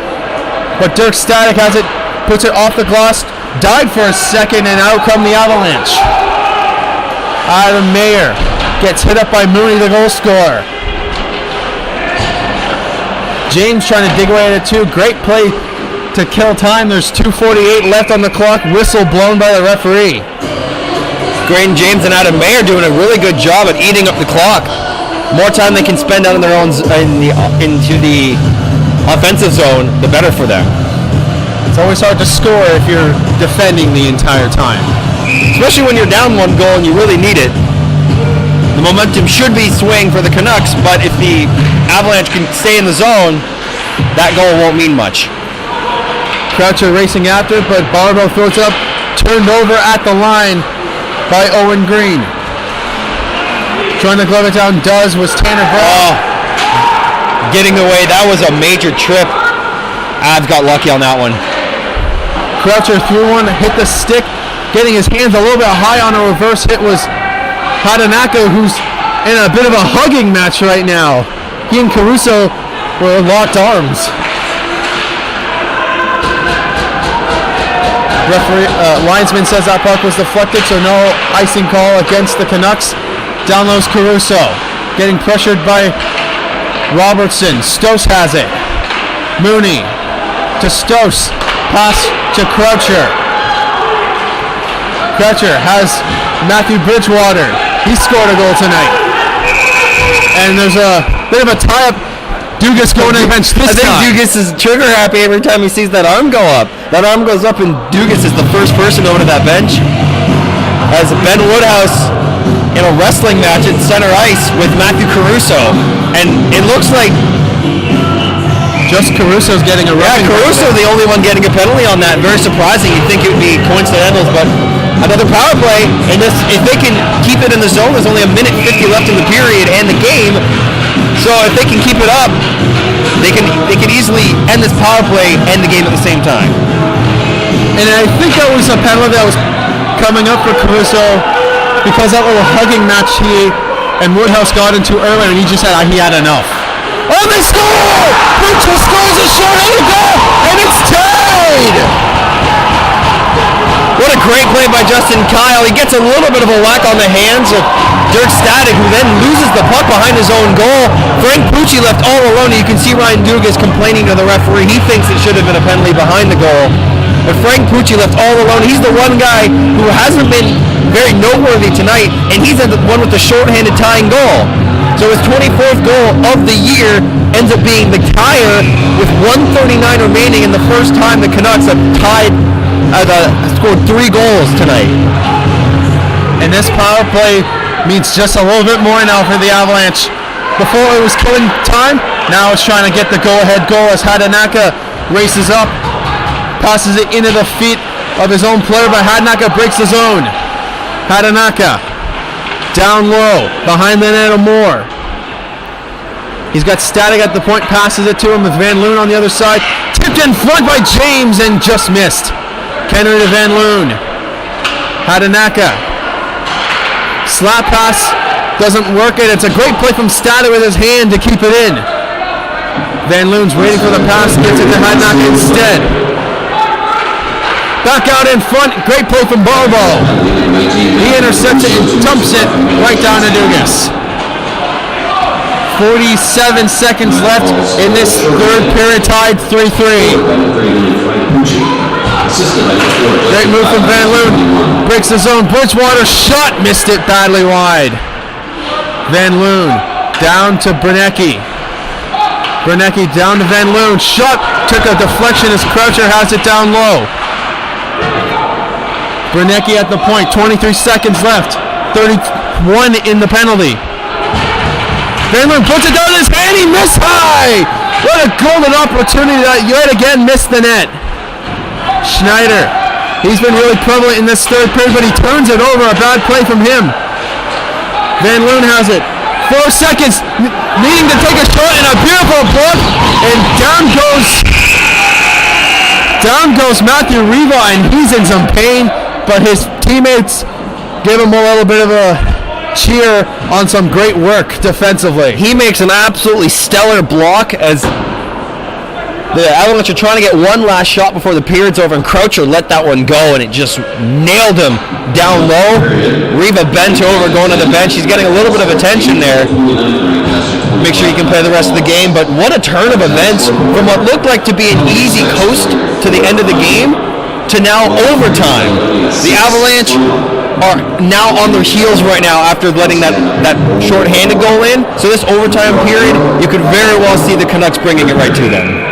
but Dirk Static has it, puts it off the glass, died for a second, and out come the Avalanche. Adam Mayer gets hit up by Mooney, the goal scorer. James trying to dig away at it too, great play to kill time. There's 2:48 left on the clock. Whistle blown by the referee. Graydon James and Adam Mayer doing a really good job at eating up the clock. More time they can spend out on their own into the offensive zone, the better for them. It's always hard to score if you're defending the entire time, especially when you're down one goal and you really need it. The momentum should be swaying for the Canucks, but if the Avalanche can stay in the zone, that goal won't mean much. Croucher racing after, but Barbo throws it up, turned over at the line by Owen Green. Trying to glove it down, was Tanner Brown. Getting away, that was a major trip. Avs got lucky on that one. Croucher threw one, hit the stick, getting his hands a little bit high on a reverse hit was Hadanaka, who's in a bit of a hugging match right now. He and Caruso were locked arms. Referee, linesman says that puck was deflected, so no icing call against the Canucks. Down lows Caruso, getting pressured by Robertson. Stose has it. Mooney to Stose, pass to Croucher. Croucher has Matthew Bridgewater. He scored a goal tonight. And there's a bit of a tie-up. Dugas going to the bench this time. I think Dugas is trigger happy every time he sees that arm go up. That arm goes up and Dugas is the first person over to that bench. As Ben Woodhouse in a wrestling match at center ice with Matthew Caruso. And it looks like just Caruso's getting a roughing. Yeah, Caruso the only one getting a penalty on that. Very surprising. You'd think it would be coincidental, but another power play. And this, if they can keep it in the zone, there's only a minute 50 left in the period and the game. So if they can keep it up, they can easily end this power play and the game at the same time. And I think that was a penalty that was coming up for Caruso because that little hugging match he and Woodhouse got into earlier, and he just said he had enough. Oh, they score! Butcher scores a short-handed goal, and it's tied! What a great play by Justin Kyle. He gets a little bit of a whack on the hands of Dirk Static, who then loses the puck behind his own goal. Frank Pucci left all alone, and you can see Ryan Dugas complaining to the referee. He thinks it should have been a penalty behind the goal. But Frank Pucci left all alone. He's the one guy who hasn't been very noteworthy tonight, and he's the one with the short-handed tying goal. So his 24th goal of the year ends up being the tire with 1:39 remaining, and the first time the Canucks have scored 3 goals tonight. And this power play means just a little bit more now for the Avalanche. Before it was killing time, now it's trying to get the go-ahead goal as Hadanaka races up, passes it into the feet of his own player, but Hadanaka breaks the zone. Hadanaka down low, behind the net of Moore. He's got Static at the point, passes it to him with Van Loon on the other side. Tipped in front by James and just missed. Kennery to Van Loon. Hadanaka. Slap pass doesn't work it. It's a great play from Static with his hand to keep it in. Van Loon's waiting for the pass, gets it to Hadanaka instead. Back out in front, great play from Barbo. He intercepts it and dumps it right down to Dugas. 47 seconds left in this third period, tied 3-3. Great move from Van Loon. Breaks the zone. Bridgewater shot. Missed it badly wide. Van Loon down to Brunecki. Brunecki down to Van Loon. Shot. Took a deflection as Croucher has it down low. Brunecki at the point. 23 seconds left. 31 in the penalty. Van Loon puts it down in his hand. He missed high. What a golden opportunity that yet again missed the net. Schneider. He's been really prevalent in this third period, but he turns it over. A bad play from him. Van Loon has it. 4 seconds. Needing to take a shot and a beautiful block. And down goes Matthew Riva, and he's in some pain. But his teammates give him a little bit of a cheer on some great work defensively. He makes an absolutely stellar block as the Avalanche are trying to get one last shot before the period's over, and Croucher let that one go, and it just nailed him down low. Riva bent over, going to the bench. He's getting a little bit of attention there. Make sure he can play the rest of the game, but what a turn of events from what looked like to be an easy coast to the end of the game to now overtime. The Avalanche are now on their heels right now after letting that short-handed goal in. So this overtime period, you could very well see the Canucks bringing it right to them.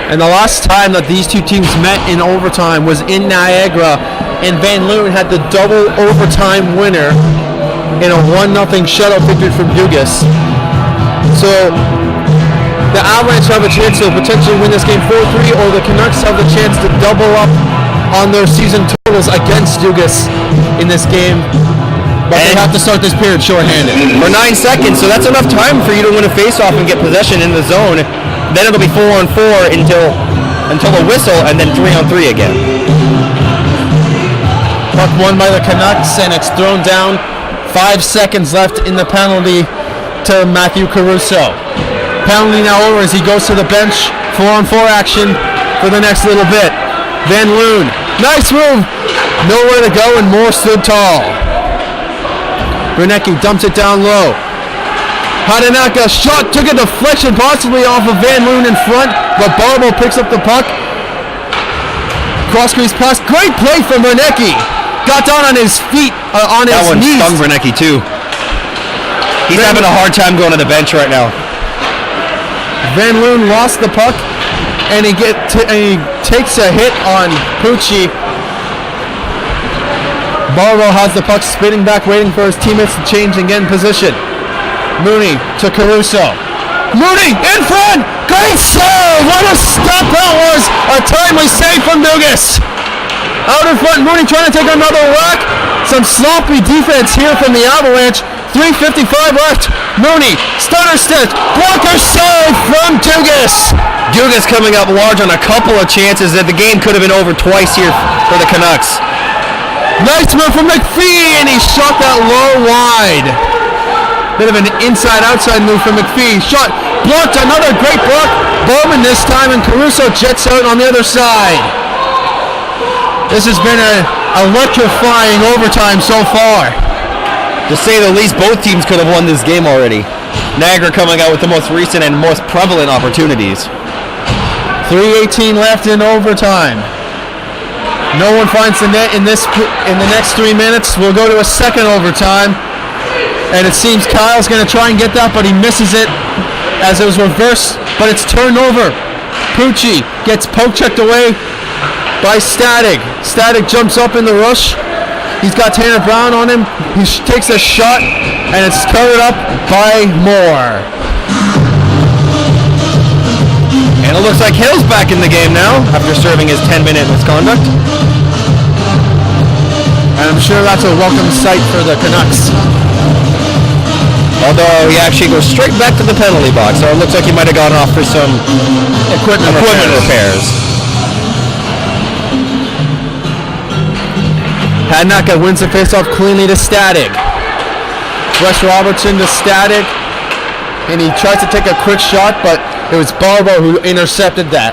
And the last time that these two teams met in overtime was in Niagara, and Van Loon had the double overtime winner in a 1-0 shutout victory from Dugas. So the Avalanche have a chance to potentially win this game 4-3, or the Canucks have the chance to double up on their season totals against Dugas in this game. But they have to start this period shorthanded. For 9 seconds, so that's enough time for you to win a faceoff and get possession in the zone. Then it'll be 4-on-4 until the whistle, and then 3-on-3 again. Puck won by the Canucks, and it's thrown down. 5 seconds left in the penalty to Matthew Caruso. Penalty now over as he goes to the bench. 4-on-4 action for the next little bit. Van Loon, nice move. Nowhere to go, and Moore stood tall. Brunecki dumps it down low. Hadanaka shot, took a deflection possibly off of Van Loon in front, but Barbo picks up the puck. Cross crease pass, great play from Brunecki. Got down on his feet, on his knees. That one stung Brunecki too. He's having a hard time going to the bench right now. Van Loon lost the puck, and he takes a hit on Pucci. Barbo has the puck spinning back, waiting for his teammates to change and get in position. Mooney to Caruso. Mooney in front! Great save! What a stop that was! A timely save from Dugas. Out in front, Mooney trying to take another whack. Some sloppy defense here from the Avalanche. 3:55 left. Mooney, stunner stitch, blocker save from Dugas. Dugas coming up large on a couple of chances that the game could have been over twice here for the Canucks. Nice move from McPhee, and he shot that low wide. Bit of an inside-outside move from McPhee. Shot, blocked, another great block. Bowman this time, and Caruso jets out on the other side. This has been an electrifying overtime so far. To say the least, both teams could have won this game already. Niagara coming out with the most recent and most prevalent opportunities. 3:18 left in overtime. No one finds the net in the next 3 minutes. We'll go to a second overtime. And it seems Kyle's going to try and get that, but he misses it as it was reversed. But it's turned over. Pucci gets poke-checked away by Static. Static jumps up in the rush. He's got Tanner Brown on him. He takes a shot, and it's covered up by Moore. And it looks like Hill's back in the game now after serving his 10-minute misconduct. And I'm sure that's a welcome sight for the Canucks. Although he actually goes straight back to the penalty box, so it looks like he might have gone off for some equipment repairs. Hadnaka wins the faceoff cleanly to Static. Wes Robertson to Static. And he tries to take a quick shot, but it was Barbo who intercepted that.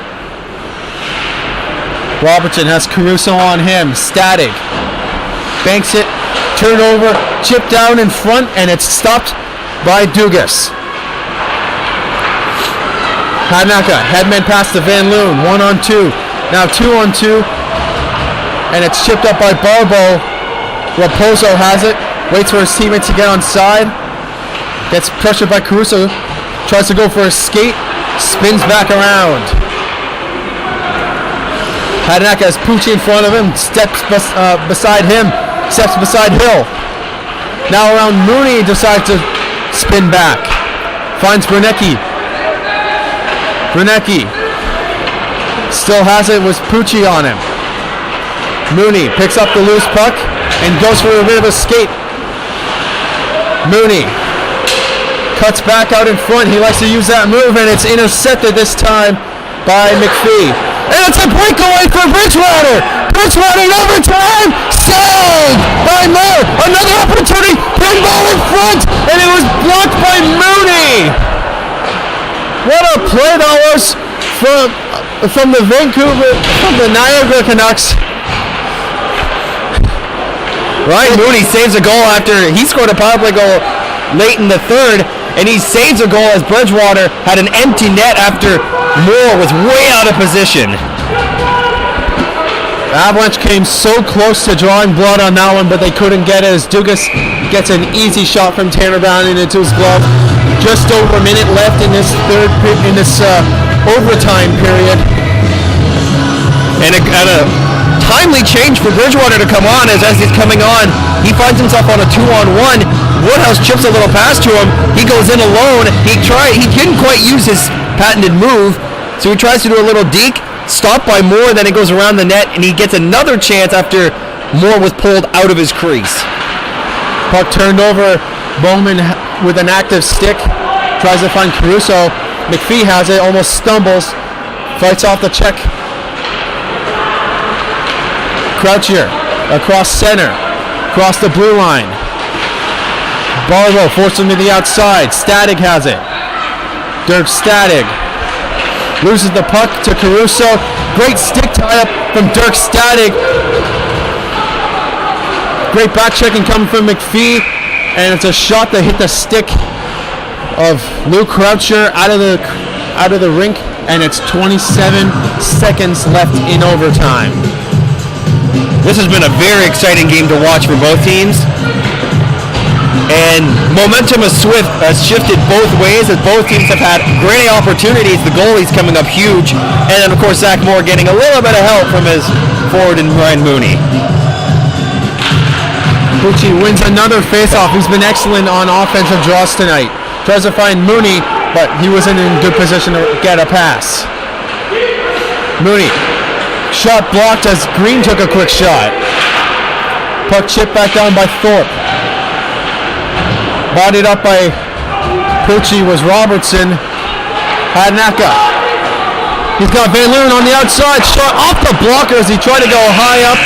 Robertson has Caruso on him. Static. Banks it. Turnover. Chip down in front, and it's stopped by Dugas. Hadnaka. Headman pass to Van Loon. 1-on-2. Now 2-on-2. And it's chipped up by Barbo. Raposo has it. Waits for his teammates to get on side. Gets pressured by Caruso. Tries to go for a skate. Spins back around. Hadnaka has Pucci in front of him. Steps beside him. Steps beside Hill. Now around Mooney. Decides to spin back. Finds Brunecki. Brunecki. Still has it with Pucci on him. Mooney picks up the loose puck and goes for a bit of a skate. Mooney cuts back out in front. He likes to use that move, and it's intercepted this time by McPhee. And it's a breakaway for Bridgewater. Bridgewater in overtime. Saved by Moore. Another opportunity. Big ball in front, and it was blocked by Mooney. What a play that was from the Niagara Canucks. Ryan Mooney saves a goal after he scored a power play goal late in the third, and he saves a goal as Bridgewater had an empty net after Moore was way out of position. Avalanche came so close to drawing blood on that one, but they couldn't get it as Dugas gets an easy shot from Tanner Browning into his glove. Just over a minute left in this overtime period. And a timely change for Bridgewater to come on as he's coming on. He finds himself on a 2-on-1. Woodhouse chips a little pass to him. He goes in alone. He didn't quite use his patented move, so he tries to do a little deke. Stopped by Moore, then it goes around the net, and he gets another chance after Moore was pulled out of his crease. Puck turned over. Bowman with an active stick tries to find Caruso. McPhee has it, almost stumbles. Fights off the check. Croucher across center, across the blue line. Barlow forced him to the outside. Static has it. Dirk Static loses the puck to Caruso. Great stick tie-up from Dirk Static. Great back checking coming from McPhee, and it's a shot that hit the stick of Luke Croucher out of the rink, and it's 27 seconds left in overtime. This has been a very exciting game to watch for both teams. And momentum has shifted both ways as both teams have had great opportunities. The goalie's coming up huge. And then, of course, Zach Moore getting a little bit of help from his forward and Ryan Mooney. Pucci wins another faceoff. He's been excellent on offensive draws tonight. Tries to find Mooney, but he wasn't in good position to get a pass. Mooney. Shot blocked as Green took a quick shot. Puck chipped back down by Thorpe. Bodied up by Pucci was Robertson. Hadnaka. He's got Van Leeuwen on the outside. Shot off the blocker as he tried to go high up.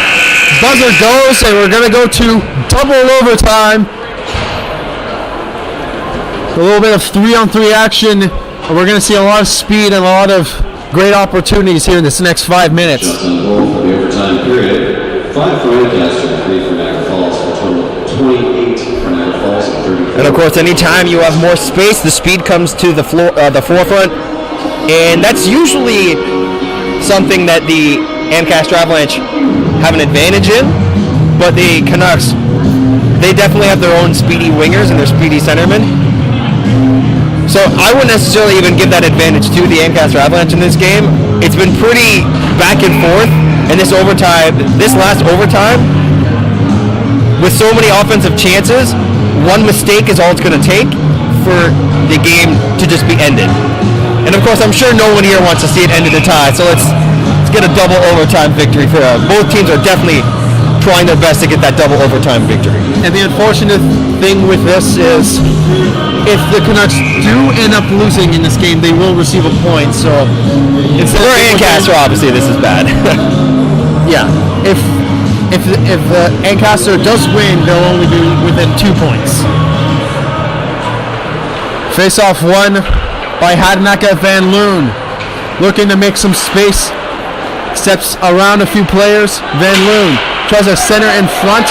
Buzzer goes, and we're going to go to double overtime. A little bit of 3-on-3 action. And we're going to see a lot of speed and a lot of great opportunities here in this next 5 minutes. Shots on goal for the overtime period. 5 for Ancaster, 3 for Niagara Falls, for a total of 28 for Niagara Falls and 34. And of course, anytime you have more space, the speed comes to the forefront, and that's usually something that the Ancaster Avalanche have an advantage in. But the Canucks, they definitely have their own speedy wingers and their speedy centermen. So I wouldn't necessarily even give that advantage to the Ancaster Avalanche in this game. It's been pretty back and forth, and this last overtime, with so many offensive chances, one mistake is all it's going to take for the game to just be ended. And of course, I'm sure no one here wants to see it end in a tie, so let's get a double overtime victory for both teams are definitely trying their best to get that double overtime victory. And the unfortunate thing with this is if the Canucks do end up losing in this game, they will receive a point. So For Ancaster, obviously, this is bad. yeah, if Ancaster does win, they'll only be within 2 points. Face-off won by Hadnaka Van Loon, looking to make some space. Steps around a few players. Van Loon tries to center in front.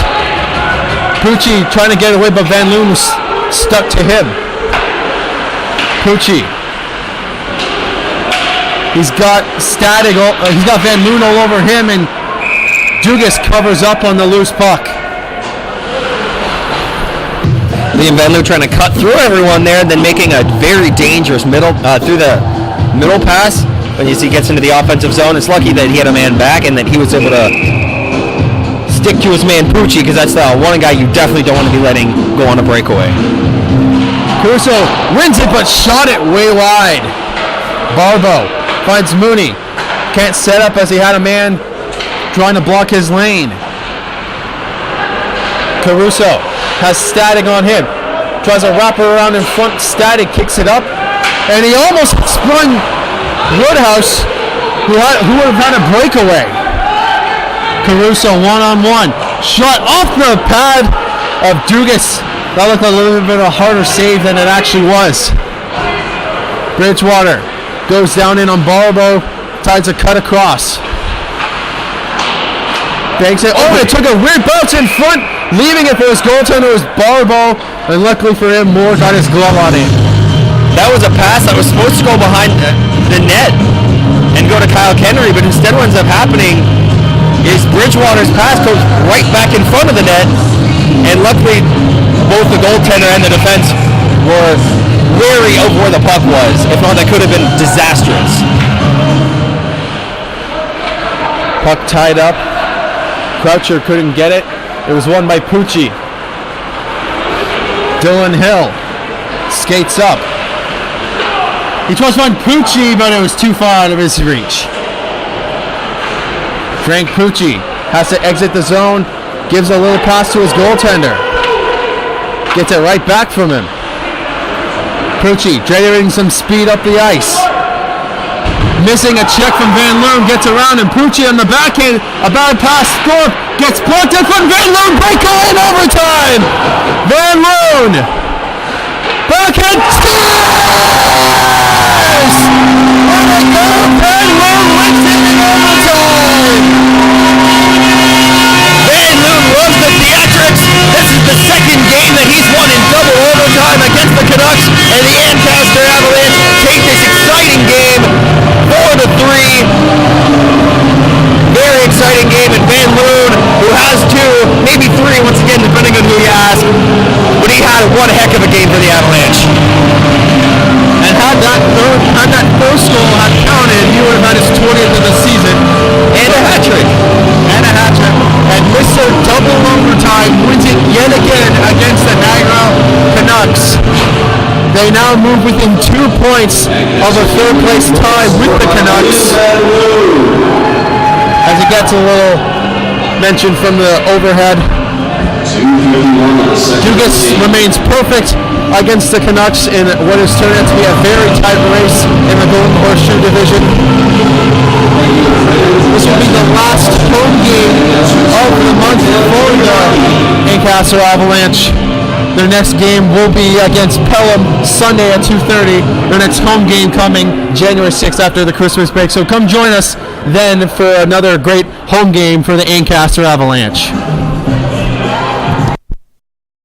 Pucci trying to get away, but Van Loon was stuck to him. Pucci. He's got he's got Van Loon all over him, and Dugas covers up on the loose puck. Liam Van Loo trying to cut through everyone there, and then making a very dangerous through the middle pass. When you see he gets into the offensive zone, it's lucky that he had a man back and that he was able to stick to his man Pucci, because that's the one guy you definitely don't want to be letting go on a breakaway. Caruso wins it, but shot it way wide. Barbo finds Mooney. Can't set up as he had a man trying to block his lane. Caruso has Static on him. Tries to wrap her around in front. Static kicks it up. And he almost sprung Woodhouse, who would have had a breakaway. Caruso one-on-one. Shot off the pad of Dugas. That looked a little bit of a harder save than it actually was. Bridgewater goes down in on Barbo. Tries to cut across. Banks it. Oh, it took a weird bounce in front. Leaving it for his goaltender was Barbo. And luckily for him, Moore got his glove on it. That was a pass that was supposed to go behind the net and go to Kyle Kennery, but instead what ends up happening is Bridgewater's pass goes right back in front of the net, and luckily both the goaltender and the defense were wary of where the puck was. If not, that could have been disastrous. Puck tied up. Croucher couldn't get it. It was won by Pucci. Dylan Hill skates up. He tries to find Pucci, but it was too far out of his reach. Frank Pucci has to exit the zone, gives a little pass to his goaltender. Gets it right back from him. Pucci generating some speed up the ice. Missing a check from Van Loon, gets around, and Pucci on the backhand, a bad pass, Thorpe gets blocked in from Van Loon, breakaway in overtime! Van Loon! Backhand, scores! Oh my God, Van Loon wins it in overtime! Van Loon loves the theatrics. This is the second game that he's won in double overtime against the Canucks, and the Ancaster Avalanche take this exciting game 4-3. Very exciting game, and Van Loon, who has two, maybe three, once again, depending on who you ask, but he had one heck of a game for the Avalanche. And had that first goal had counted, he would have had his 20th of the season. And a hat trick. And Mr. Double Overtime wins it yet again against the Niagara Canucks. They now move within 2 points of a third place tie with the Canucks. As it gets a little mention from the overhead. Dugas remains perfect against the Canucks in what has turned out to be a very tight race in the Golden Horseshoe division. This will be the last home game of the month for the Ancaster Avalanche. Their next game will be against Pelham Sunday at 2:30. Their next home game coming January 6th after the Christmas break. So come join us then for another great home game for the Ancaster Avalanche.